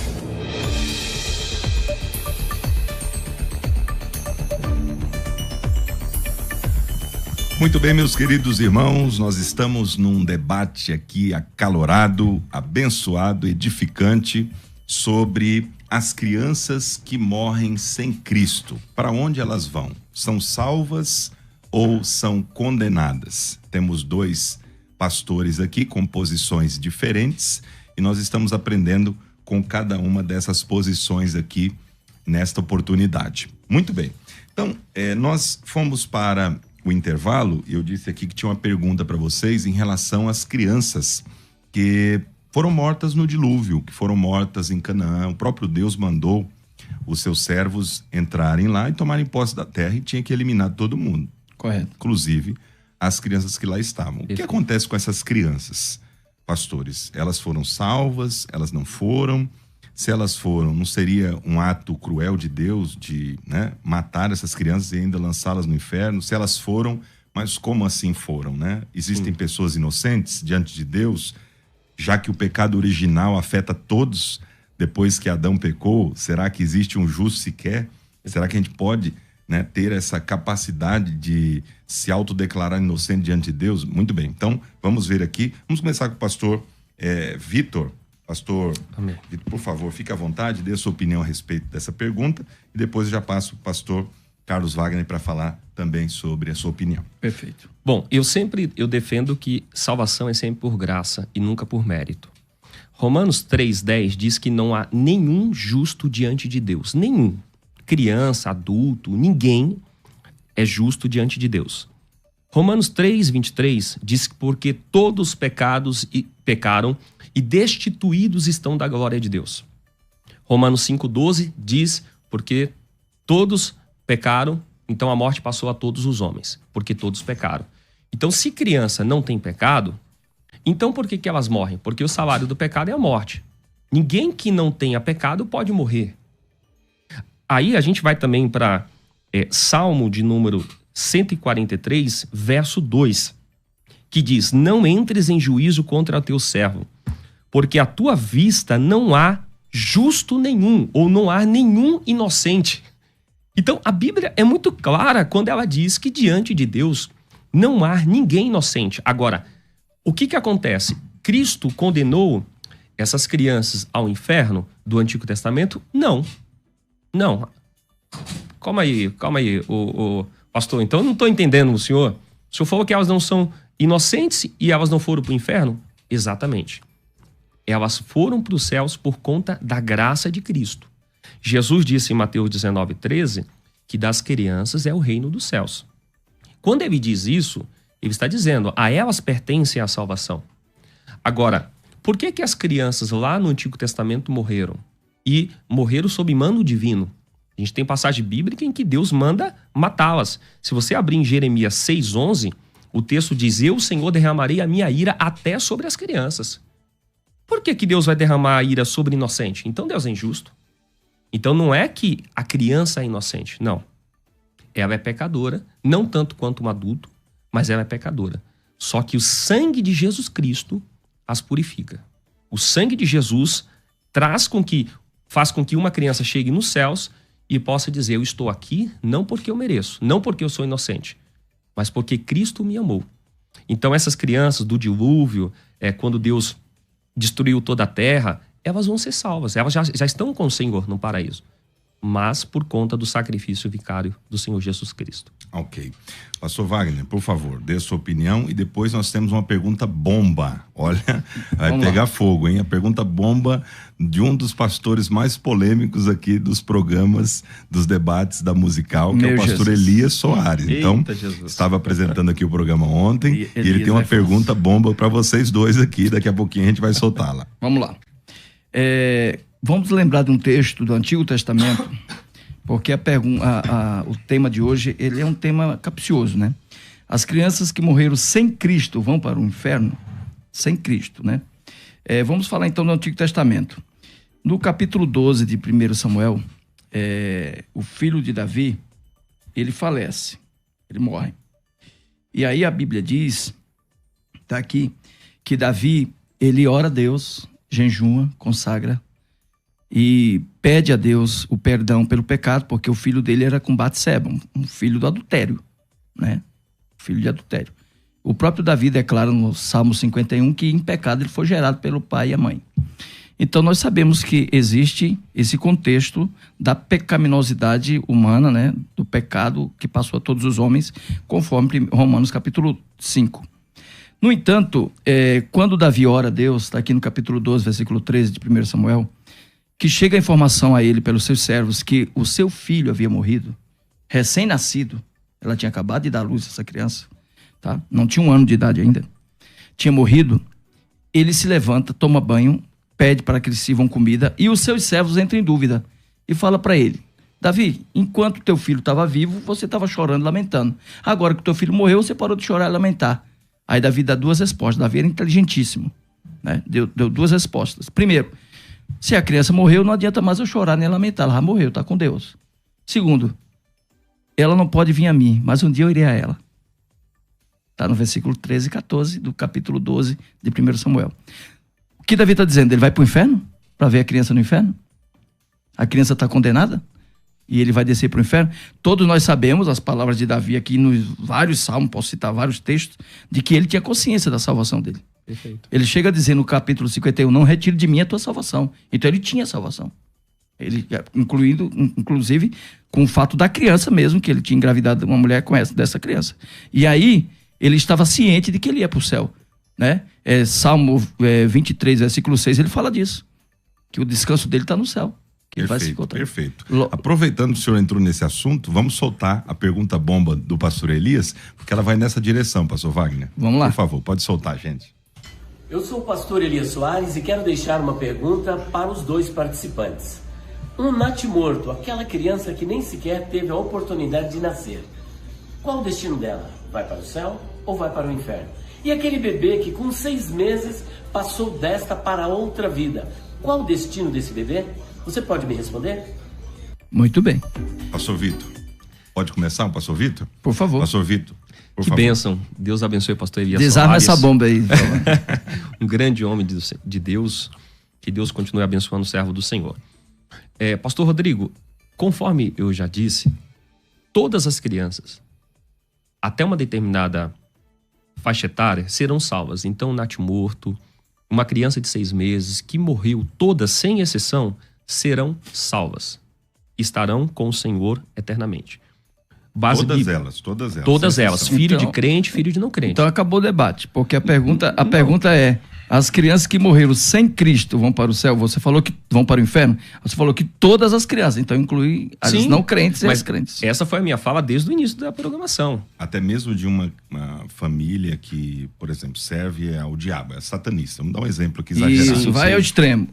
Muito bem, meus queridos irmãos, nós estamos num debate aqui acalorado, abençoado, edificante, sobre as crianças que morrem sem Cristo. Para onde elas vão? São salvas ou são condenadas? Temos dois pastores aqui com posições diferentes e nós estamos aprendendo com cada uma dessas posições aqui nesta oportunidade. Muito bem. Então, nós fomos para o intervalo, eu disse aqui que tinha uma pergunta para vocês em relação às crianças que foram mortas no dilúvio, que foram mortas em Canaã. O próprio Deus mandou os seus servos entrarem lá e tomarem posse da terra e tinha que eliminar todo mundo. Correto. Inclusive as crianças que lá estavam. O que acontece com essas crianças, pastores? Elas foram salvas? Elas não foram? Se elas foram, não seria um ato cruel de Deus de, né, matar essas crianças e ainda lançá-las no inferno? Se elas foram, mas como assim foram, né? Existem pessoas inocentes diante de Deus, já que o pecado original afeta todos depois que Adão pecou. Será que existe um justo sequer? Será que a gente pode, né, ter essa capacidade de se autodeclarar inocente diante de Deus? Muito bem, então vamos ver aqui. Vamos começar com o pastor Vitor. Pastor Vitor, por favor, fique à vontade, dê a sua opinião a respeito dessa pergunta e depois eu já passo o pastor Carlos Wagner para falar também sobre a sua opinião. Perfeito. Bom, eu defendo que salvação é sempre por graça e nunca por mérito. Romanos 3,10 diz que não há nenhum justo diante de Deus. Nenhum. Criança, adulto, ninguém é justo diante de Deus. Romanos 3,23 diz que porque todos pecaram e destituídos estão da glória de Deus. Romanos 5,12 diz porque todos pecaram, então a morte passou a todos os homens, porque todos pecaram. Então, se criança não tem pecado, então por que elas morrem? Porque o salário do pecado é a morte. Ninguém que não tenha pecado pode morrer. Aí a gente vai também para Salmo de número 143, verso 2, que diz: não entres em juízo contra teu servo, porque à tua vista não há justo nenhum, ou não há nenhum inocente. Então, a Bíblia é muito clara quando ela diz que diante de Deus não há ninguém inocente. Agora, o que acontece? Cristo condenou essas crianças ao inferno do Antigo Testamento? Não. Não. Calma aí, o pastor. Então, eu não estou entendendo o senhor. O senhor falou que elas não são inocentes e elas não foram para o inferno? Exatamente. Elas foram para os céus por conta da graça de Cristo. Jesus disse em Mateus 19,13 que das crianças é o reino dos céus. Quando ele diz isso, ele está dizendo, a elas pertence a salvação. Agora, por que as crianças lá no Antigo Testamento morreram? E morreram sob mando divino. A gente tem passagem bíblica em que Deus manda matá-las. Se você abrir em Jeremias 6,11, o texto diz, eu, Senhor, derramarei a minha ira até sobre as crianças. Por que Deus vai derramar a ira sobre o inocente? Então Deus é injusto. Então não é que a criança é inocente, não. Ela é pecadora, não tanto quanto um adulto, mas ela é pecadora. Só que o sangue de Jesus Cristo as purifica. O sangue de Jesus faz com que uma criança chegue nos céus e possa dizer, eu estou aqui não porque eu mereço, não porque eu sou inocente, mas porque Cristo me amou. Então essas crianças do dilúvio, quando Deus destruiu toda a terra, elas vão ser salvas, elas já estão com o Senhor no paraíso, mas por conta do sacrifício vicário do Senhor Jesus Cristo. Ok. Pastor Wagner, por favor, dê a sua opinião e depois nós temos uma pergunta bomba. Olha, vai pegar fogo, hein? A pergunta bomba de um dos pastores mais polêmicos aqui dos programas, dos debates da Musical, que é o pastor Elias Soares. Então, estava apresentando aqui o programa ontem e ele tem uma pergunta bomba para vocês dois aqui, daqui a pouquinho a gente vai soltá-la. Vamos lá. Vamos lembrar de um texto do Antigo Testamento, porque o tema de hoje ele é um tema capcioso, né? As crianças que morreram sem Cristo vão para o inferno? Sem Cristo, né? Vamos falar então do Antigo Testamento. No capítulo 12 de 1 Samuel, o filho de Davi, ele falece, ele morre. E aí a Bíblia diz, tá aqui, que Davi, ele ora a Deus, jejua, consagra e pede a Deus o perdão pelo pecado, porque o filho dele era com Batseba, um filho do adultério, né? Filho de adultério. O próprio Davi declara no Salmo 51 que em pecado ele foi gerado pelo pai e a mãe. Então nós sabemos que existe esse contexto da pecaminosidade humana, né? Do pecado que passou a todos os homens, conforme Romanos capítulo 5. No entanto, quando Davi ora a Deus, está aqui no capítulo 12, versículo 13 de 1 Samuel, que chega a informação a ele pelos seus servos que o seu filho havia morrido, recém-nascido, ela tinha acabado de dar à luz essa criança, tá? Não tinha 1 ano de idade ainda, tinha morrido, ele se levanta, toma banho, pede para que eles sirvam comida e os seus servos entram em dúvida e fala para ele, Davi, enquanto teu filho estava vivo, você estava chorando, lamentando. Agora que teu filho morreu, você parou de chorar e lamentar. Aí Davi dá duas respostas. Davi era inteligentíssimo, né? Deu duas respostas. Primeiro, se a criança morreu, não adianta mais eu chorar nem lamentar. Ela já morreu, está com Deus. Segundo, ela não pode vir a mim, mas um dia eu irei a ela. Está no versículo 13 e 14 do capítulo 12 de 1 Samuel. O que Davi está dizendo? Ele vai para o inferno? Para ver a criança no inferno? A criança está condenada? E ele vai descer para o inferno? Todos nós sabemos as palavras de Davi aqui nos vários salmos, posso citar vários textos, de que ele tinha consciência da salvação dele. Perfeito. Ele chega a dizer no capítulo 51, não retire de mim a tua salvação. Então ele tinha salvação. Ele, inclusive, com o fato da criança mesmo, que ele tinha engravidado uma mulher com dessa criança. E aí, ele estava ciente de que ele ia para o céu, né? Salmo 23, versículo 6, ele fala disso. Que o descanso dele está no céu. Que Perfeito. Aproveitando que o senhor entrou nesse assunto, vamos soltar a pergunta bomba do pastor Elias, porque ela vai nessa direção, pastor Wagner. Vamos lá. Por favor, pode soltar, gente. Eu sou o pastor Elias Soares e quero deixar uma pergunta para os dois participantes. Um natimorto, aquela criança que nem sequer teve a oportunidade de nascer. Qual o destino dela? Vai para o céu ou vai para o inferno? E aquele bebê que com 6 meses passou desta para outra vida. Qual o destino desse bebê? Você pode me responder? Muito bem. Pastor Vitor, pode começar, pastor Vitor? Por favor. Pastor Vitor, por favor. Bênção. Deus abençoe o pastor Elias Desarma Soares. essa bomba aí. Um grande homem de Deus. Que Deus continue abençoando o servo do Senhor. Pastor Rodrigo, conforme eu já disse, todas as crianças, até uma determinada faixa etária, serão salvas. Então, natimorto, uma criança de 6 meses que morreu, todas, sem exceção, serão salvas. Estarão com o Senhor eternamente. Todas elas. Filho de crente, filho de não crente. Então acabou o debate, porque a pergunta é: as crianças que morreram sem Cristo vão para o céu? Você falou que vão para o inferno? Você falou que todas as crianças, então inclui as não crentes e as crentes. Essa foi a minha fala desde o início da programação. Até mesmo de uma família que, por exemplo, serve ao diabo, é satanista. Vamos dar um exemplo aqui exagerado. Isso, vai ao extremo.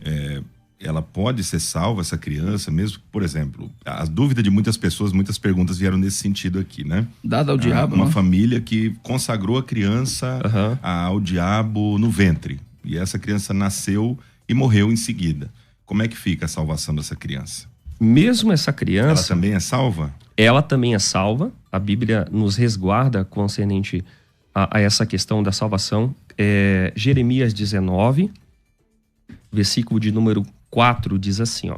Ela pode ser salva, essa criança, mesmo que, por exemplo, a dúvida de muitas pessoas, muitas perguntas vieram nesse sentido aqui, né? Dada ao diabo, uma família que consagrou a criança ao diabo no ventre. E essa criança nasceu e morreu em seguida. Como é que fica a salvação dessa criança? Mesmo essa criança... Ela também é salva? Ela também é salva. A Bíblia nos resguarda concernente a essa questão da salvação. Jeremias 19, versículo de número 4, diz assim, ó: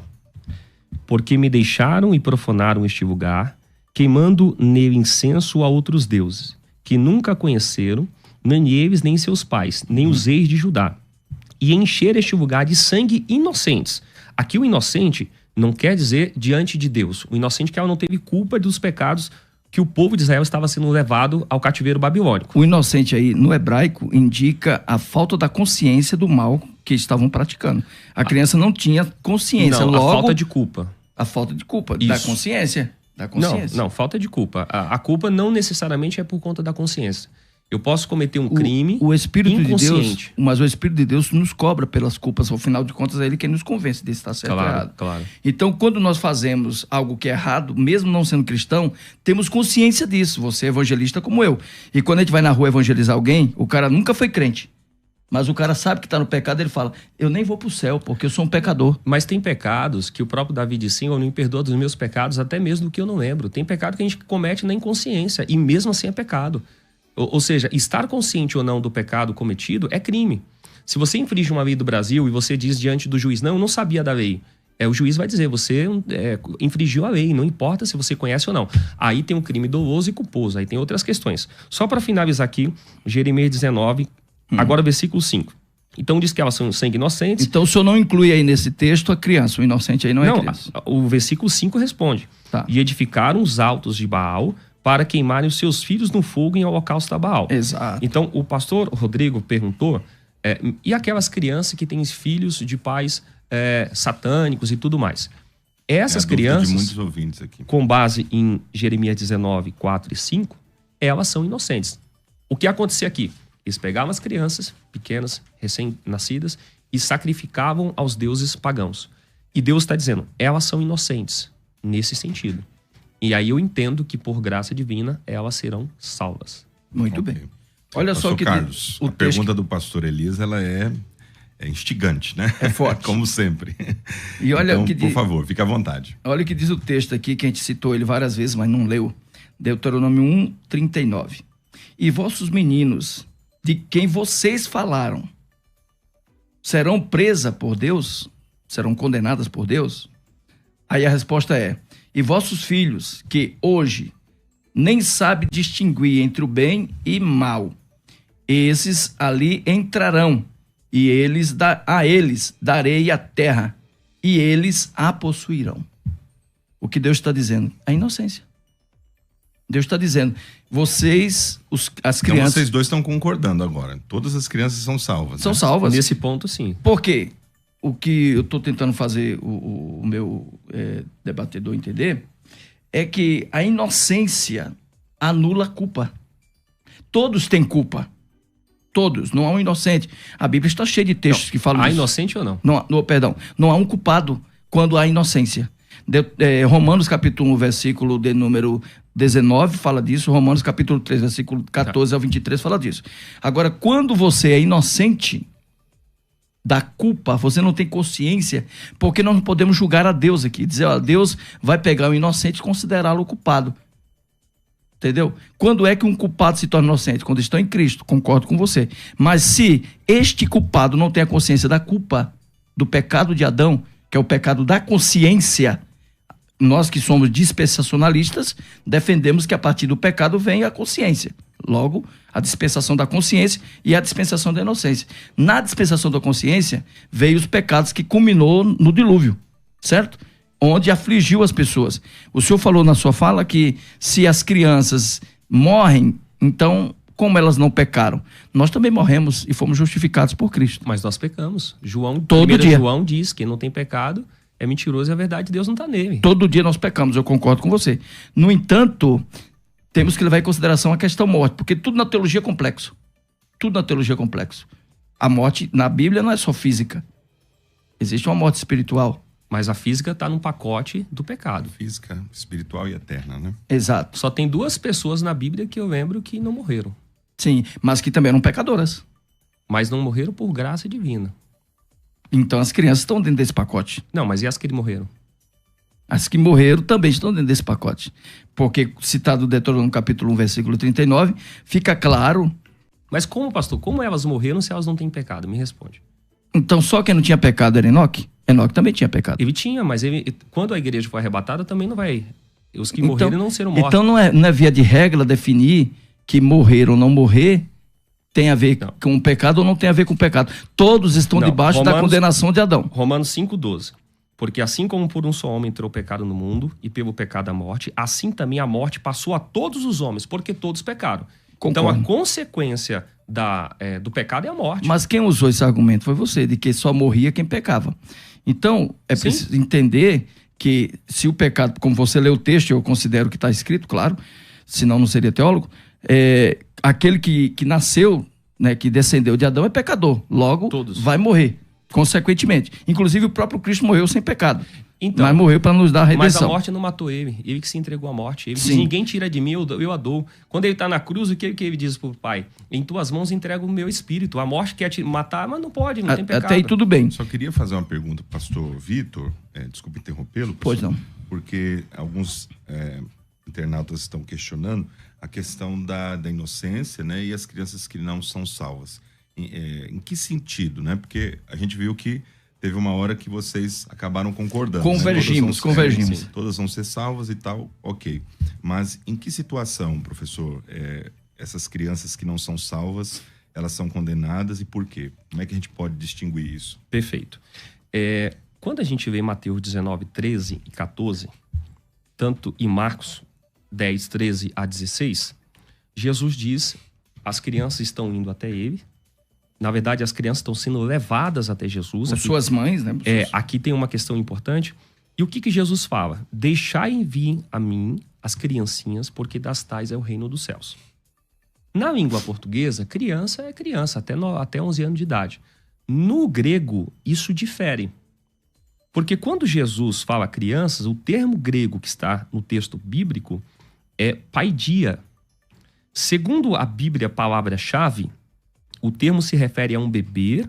porque me deixaram e profanaram este lugar, queimando nele incenso a outros deuses, que nunca conheceram, nem eles, nem seus pais, nem os reis de Judá, e encher este lugar de sangue inocentes. Aqui o inocente não quer dizer diante de Deus. O inocente que ela não teve culpa dos pecados que o povo de Israel estava sendo levado ao cativeiro babilônico. O inocente aí, no hebraico, indica a falta da consciência do mal que estavam praticando. A criança não tinha consciência. Não, logo, a falta de culpa. A falta de culpa, Isso. da consciência. Não, falta de culpa. A culpa não necessariamente é por conta da consciência. Eu posso cometer um crime o Espírito inconsciente. De Deus, mas o Espírito de Deus nos cobra pelas culpas. Ao final de contas, é Ele quem nos convence de estar certo ou errado. Claro. Então, quando nós fazemos algo que é errado, mesmo não sendo cristão, temos consciência disso. Você é evangelista como eu. E quando a gente vai na rua evangelizar alguém, o cara nunca foi crente. Mas o cara sabe que está no pecado, ele fala: eu nem vou para o céu, porque eu sou um pecador. Mas tem pecados que o próprio Davi disse: Senhor, não me perdoa dos meus pecados, até mesmo do que eu não lembro. Tem pecado que a gente comete na inconsciência, e mesmo assim é pecado. Ou seja, estar consciente ou não do pecado cometido é crime. Se você infringe uma lei do Brasil e você diz diante do juiz: não, eu não sabia da lei. O juiz vai dizer: você infringiu a lei, não importa se você conhece ou não. Aí tem um crime doloso e culposo, aí tem outras questões. Só para finalizar aqui, Jeremias 19, agora versículo 5. Então diz que elas são sangue inocentes. Então o senhor não inclui aí nesse texto a criança, o inocente aí não é criança. O versículo 5 responde: e edificaram os altos de Baal para queimarem os seus filhos no fogo em holocausto a Baal. Exato. Então o pastor Rodrigo perguntou, e aquelas crianças que têm filhos de pais satânicos e tudo mais? Essas crianças, de muitos ouvintes aqui, com base em Jeremias 19, 4 e 5, elas são inocentes. O que acontecia aqui? Eles pegavam as crianças pequenas, recém-nascidas, e sacrificavam aos deuses pagãos. E Deus está dizendo: elas são inocentes. nesse sentido. E aí eu entendo que por graça divina elas serão salvas. Muito Ok. bem. Olha Pastor só o que Carlos, o a texto pergunta do pastor Elias, ela é instigante, né? É forte. Como sempre. E olha então, o que por diz- favor, fique à vontade. Olha o que diz o texto aqui, que a gente citou ele várias vezes, mas não leu. Deuteronômio 1:39. E vossos meninos, de quem vocês falaram, serão presas por Deus? Serão condenadas por Deus? Aí a resposta é: e vossos filhos, que hoje nem sabem distinguir entre o bem e mal, esses ali entrarão, e a eles darei a terra, e eles a possuirão. O que Deus está dizendo? A inocência. Deus está dizendo, vocês, as Então crianças... vocês dois estão concordando agora. Todas as crianças são salvas. São né? salvas. Nesse ponto, sim. Por quê? O que eu estou tentando fazer o meu debatedor entender é que a inocência anula a culpa. Todos têm culpa. Todos. Não há um inocente. A Bíblia está cheia de textos que falam Há isso. inocente ou não? Perdão. Não há um culpado quando há inocência. Romanos capítulo 1, versículo de número 19 fala disso. Romanos capítulo 3, versículo 14 ao 23 fala disso. Agora, quando você é inocente da culpa, você não tem consciência, porque nós não podemos julgar a Deus aqui. Dizer, ó, Deus vai pegar o inocente e considerá-lo culpado. Entendeu? Quando é que um culpado se torna inocente? Quando estão em Cristo, concordo com você. Mas se este culpado não tem a consciência da culpa, do pecado de Adão, que é o pecado da consciência, nós que somos dispensacionalistas, defendemos que a partir do pecado vem a consciência. Logo, a dispensação da consciência e a dispensação da inocência. Na dispensação da consciência, veio os pecados que culminou no dilúvio, certo? Onde afligiu as pessoas. O senhor falou na sua fala que se as crianças morrem, então, como elas não pecaram? Nós também morremos e fomos justificados por Cristo. Mas nós pecamos. Todo dia. João diz que não tem pecado, é mentiroso e a verdade de Deus não está nele. Todo dia nós pecamos, eu concordo com você. No entanto, temos que levar em consideração a questão morte, porque tudo na teologia é complexo. Tudo na teologia é complexo. A morte na Bíblia não é só física. Existe uma morte espiritual. Mas a física está no pacote do pecado. Física, espiritual e eterna, né? Exato. Só tem 2 pessoas na Bíblia que eu lembro que não morreram. Sim, mas que também eram pecadoras. Mas não morreram por graça divina. Então as crianças estão dentro desse pacote. Não, mas e as que morreram? As que morreram também estão dentro desse pacote. Porque, citado no Deuteronômio capítulo 1, versículo 39, fica claro... Mas como, pastor? Como elas morreram se elas não têm pecado? Me responde. Então só quem não tinha pecado era Enoque? Enoque também tinha pecado. Ele tinha, mas quando a igreja for arrebatada, também não vai... Os que morreram não serão mortos. Então não é via de regra definir que morrer ou não morrer tem a ver com o pecado ou não tem a ver com o pecado. Todos estão debaixo da condenação de Adão. Romanos 5,12. Porque assim como por um só homem entrou o pecado no mundo, e pelo pecado a morte, assim também a morte passou a todos os homens, porque todos pecaram. Concordo. Então a consequência do pecado é a morte. Mas quem usou esse argumento foi você, de que só morria quem pecava. Então, é preciso entender que se o pecado, como você lê o texto, eu considero que está escrito, claro, senão não seria teólogo, aquele que nasceu, né, que descendeu de Adão é pecador, logo vai morrer, consequentemente. Inclusive o próprio Cristo morreu sem pecado, então, mas morreu para nos dar a redenção. Mas a morte não matou ele que se entregou à morte. Ele Sim. diz, ninguém tira de mim, eu a dou. Quando ele está na cruz, o que ele diz para o Pai? Em tuas mãos entrego o meu espírito. A morte quer te matar, mas não pode, não tem pecado. Até aí tudo bem. Só queria fazer uma pergunta para o pastor Vitor, desculpa interrompê-lo. Pois não. Porque alguns internautas estão questionando a questão da inocência, né, e as crianças que não são salvas. Em que sentido, né? Porque a gente viu que teve uma hora que vocês acabaram concordando. Convergimos. Todas vão ser salvas e tal, ok. Mas em que situação, professor, essas crianças que não são salvas, elas são condenadas e por quê? Como é que a gente pode distinguir isso? Perfeito. Quando a gente vê Mateus 19, 13 e 14, tanto em Marcos 10, 13 a 16, Jesus diz, as crianças estão indo até ele. Na verdade, as crianças estão sendo levadas até Jesus. Por suas mães, né? Aqui tem uma questão importante. E o que Jesus fala? Deixai vir a mim as criancinhas, porque das tais é o reino dos céus. Na língua portuguesa, criança é criança, até 11 anos de idade. No grego, isso difere. Porque quando Jesus fala crianças, o termo grego que está no texto bíblico é paidia. Segundo a Bíblia, a palavra-chave, o termo se refere a um bebê,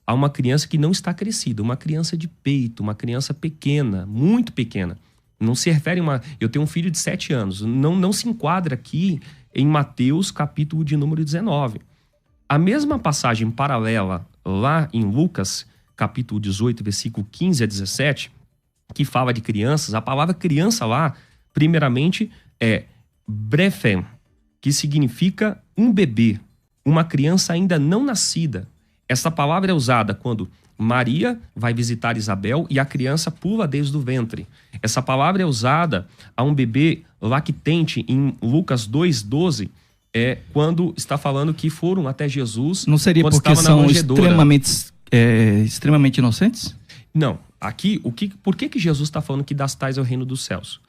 a uma criança que não está crescida, uma criança de peito, uma criança pequena, muito pequena. Não se refere a uma... Eu tenho um filho de 7 anos. Não se enquadra aqui em Mateus, capítulo de número 19. A mesma passagem paralela lá em Lucas, capítulo 18, versículo 15 a 17, que fala de crianças, a palavra criança lá, primeiramente, é brephen, que significa um bebê, uma criança ainda não nascida. Essa palavra é usada quando Maria vai visitar Isabel e a criança pula desde o ventre. Essa palavra é usada a um bebê lactente em Lucas 2,12, quando está falando que foram até Jesus. Não seria porque são extremamente inocentes? Não. Aqui, por que Jesus está falando que das tais é o reino dos céus?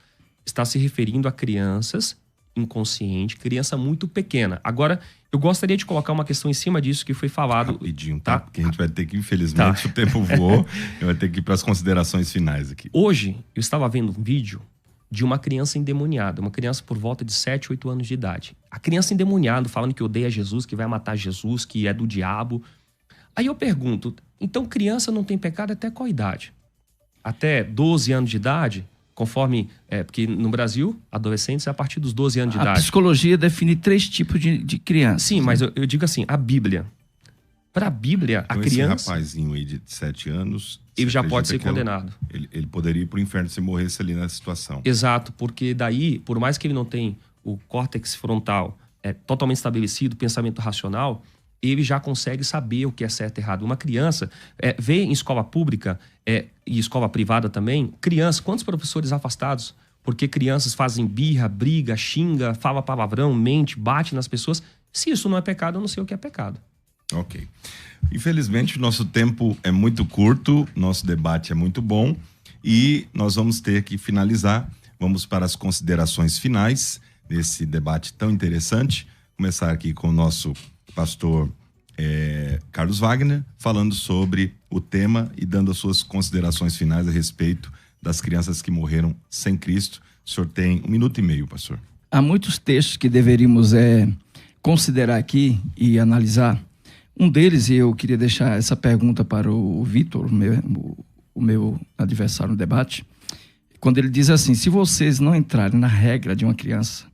Está se referindo a crianças inconscientes, criança muito pequena. Agora, eu gostaria de colocar uma questão em cima disso que foi falado... Rapidinho, tá? Porque a gente vai ter que, infelizmente, o tempo voou, eu vou ter que ir para as considerações finais aqui. Hoje, eu estava vendo um vídeo de uma criança endemoniada, uma criança por volta de 7, 8 anos de idade. A criança endemoniada, falando que odeia Jesus, que vai matar Jesus, que é do diabo. Aí eu pergunto, então criança não tem pecado até qual idade? Até 12 anos de idade? Conforme, porque no Brasil, adolescentes é a partir dos 12 anos de idade. A psicologia define 3 tipos de criança. Sim, mas eu digo assim, a Bíblia. Para a Bíblia, então, a criança... Esse rapazinho aí de 7 anos... Ele já pode ser condenado. Ele poderia ir para o inferno se morresse ali nessa situação. Exato, porque daí, por mais que ele não tenha o córtex frontal totalmente estabelecido, pensamento racional, ele já consegue saber o que é certo e errado. Uma criança vê em escola pública e escola privada também, crianças, quantos professores afastados? Porque crianças fazem birra, briga, xinga, fala palavrão, mente, bate nas pessoas. Se isso não é pecado, eu não sei o que é pecado. Ok. Infelizmente, o nosso tempo é muito curto, nosso debate é muito bom e nós vamos ter que finalizar. Vamos para as considerações finais desse debate tão interessante. Começar aqui com o nosso pastor Carlos Wagner, falando sobre o tema e dando as suas considerações finais a respeito das crianças que morreram sem Cristo. O senhor tem 1 minuto e meio, pastor. Há muitos textos que deveríamos considerar aqui e analisar. Um deles, e eu queria deixar essa pergunta para o Vitor, o meu adversário no debate, quando ele diz assim, se vocês não entrarem na regra de uma criança,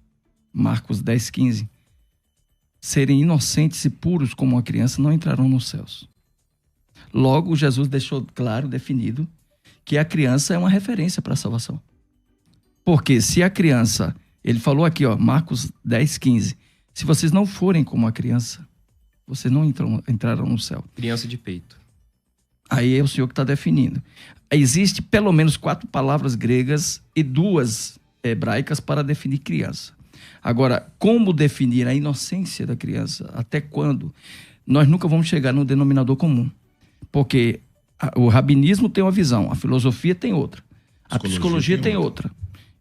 Marcos 10:15, serem inocentes e puros como uma criança, não entrarão nos céus. Logo, Jesus deixou claro, definido, que a criança é uma referência para a salvação. Porque se a criança, ele falou aqui, Marcos 10:15, se vocês não forem como a criança, vocês não entrarão no céu. Criança de peito. Aí é o Senhor que está definindo. Existe pelo menos 4 palavras gregas e 2 hebraicas para definir criança. Agora, como definir a inocência da criança? Até quando? Nós nunca vamos chegar no denominador comum. Porque o rabinismo tem uma visão, a filosofia tem outra, a psicologia tem outra.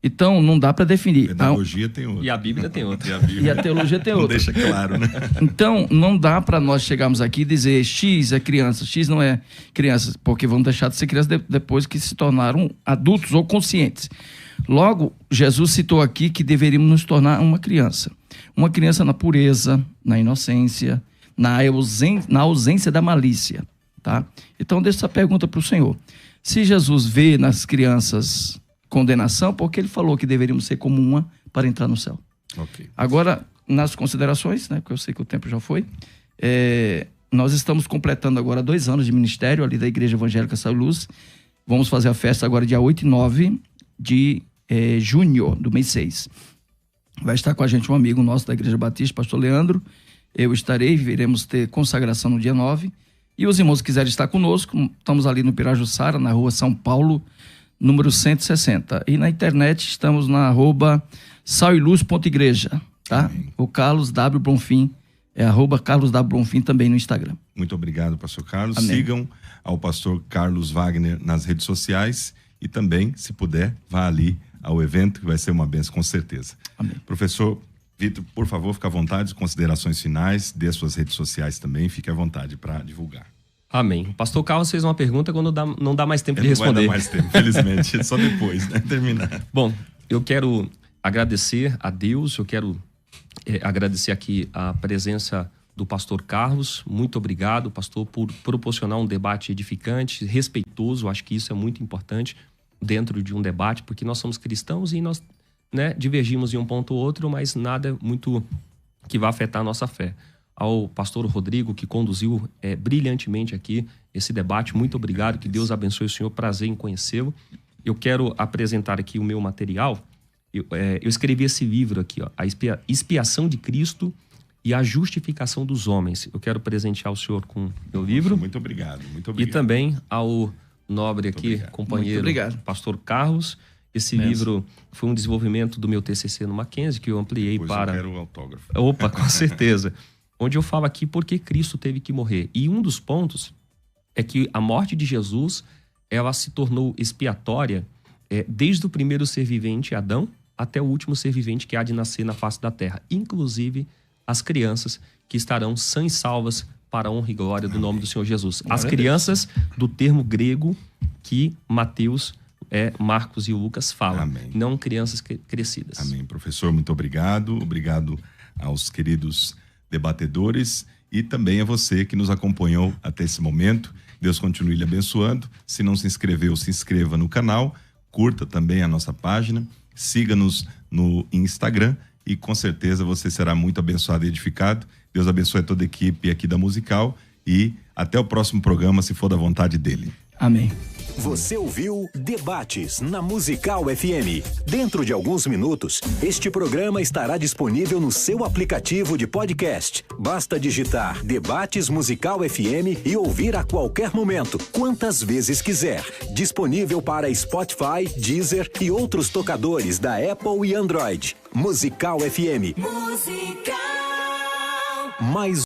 Então, não dá para definir. Pedagogia tem outra. E a Bíblia tem outra. E a teologia tem outra. Não deixa claro, né? Então, não dá para nós chegarmos aqui e dizer X é criança, X não é criança, porque vão deixar de ser crianças depois que se tornaram adultos ou conscientes. Logo, Jesus citou aqui que deveríamos nos tornar uma criança. Uma criança na pureza, na inocência, na ausência da malícia. Tá? Então, deixa essa pergunta para o Senhor. Se Jesus vê nas crianças condenação, porque ele falou que deveríamos ser como uma para entrar no céu. Okay. Agora, nas considerações, né, porque eu sei que o tempo já foi, nós estamos completando agora 2 anos de ministério ali da Igreja Evangélica Sal e Luz. Vamos fazer a festa agora dia 8 e 9 de junho do mês 6. Vai estar com a gente um amigo nosso da Igreja Batista, pastor Leandro. Eu estarei, viremos ter consagração no dia 9. E os irmãos que quiserem estar conosco, estamos ali no Pirajussara, na rua São Paulo, número 160. E na internet estamos na @saliluz.igreja, tá? O Carlos W. Bonfim, @Carlos W. Bonfim também no Instagram. Muito obrigado, pastor Carlos. Amém. Sigam ao pastor Carlos Wagner nas redes sociais e também, se puder, vá ali ao evento, que vai ser uma bênção, com certeza. Amém. Professor Vitor, por favor, fique à vontade, considerações finais, dê suas redes sociais também, fique à vontade para divulgar. Amém. O pastor Carlos fez uma pergunta quando não dá mais tempo de responder. Não vai dar mais tempo, infelizmente. Só depois, né? Terminar. Bom, eu quero agradecer a Deus, eu quero agradecer aqui a presença do pastor Carlos. Muito obrigado, pastor, por proporcionar um debate edificante, respeitoso. Acho que isso é muito importante dentro de um debate, porque nós somos cristãos e nós, né, divergimos em um ponto ou outro, mas nada muito que vai afetar a nossa fé. Ao pastor Rodrigo, que conduziu brilhantemente aqui esse debate, muito obrigado, que Deus abençoe o senhor, prazer em conhecê-lo. Eu quero apresentar aqui o meu material. Eu escrevi esse livro aqui, ó, A Expiação de Cristo e a Justificação dos Homens. Eu quero presentear o senhor com o meu livro. Muito obrigado, muito obrigado. E também ao nobre aqui, companheiro, pastor Carlos. Esse livro foi um desenvolvimento do meu TCC no Mackenzie, que eu ampliei para... Eu quero o autógrafo. Opa, com certeza. Onde eu falo aqui por que Cristo teve que morrer. E um dos pontos é que a morte de Jesus, ela se tornou expiatória desde o primeiro ser vivente, Adão, até o último ser vivente que há de nascer na face da terra. Inclusive as crianças que estarão sãs e salvas para a honra e glória do nome do Senhor Jesus. As crianças do termo grego que Mateus, Marcos e Lucas falam. Amém. Não crianças crescidas. Amém. Professor, muito obrigado. Obrigado aos queridos debatedores e também a você que nos acompanhou até esse momento. Deus continue lhe abençoando. Se não se inscreveu, se inscreva no canal, curta também a nossa página, siga-nos no Instagram e com certeza você será muito abençoado e edificado. Deus abençoe a toda a equipe aqui da Musical e até o próximo programa, se for da vontade dele. Amém. Você ouviu Debates na Musical FM. Dentro de alguns minutos, este programa estará disponível no seu aplicativo de podcast. Basta digitar Debates Musical FM e ouvir a qualquer momento, quantas vezes quiser. Disponível para Spotify, Deezer e outros tocadores da Apple e Android. Musical FM. Musical. Mais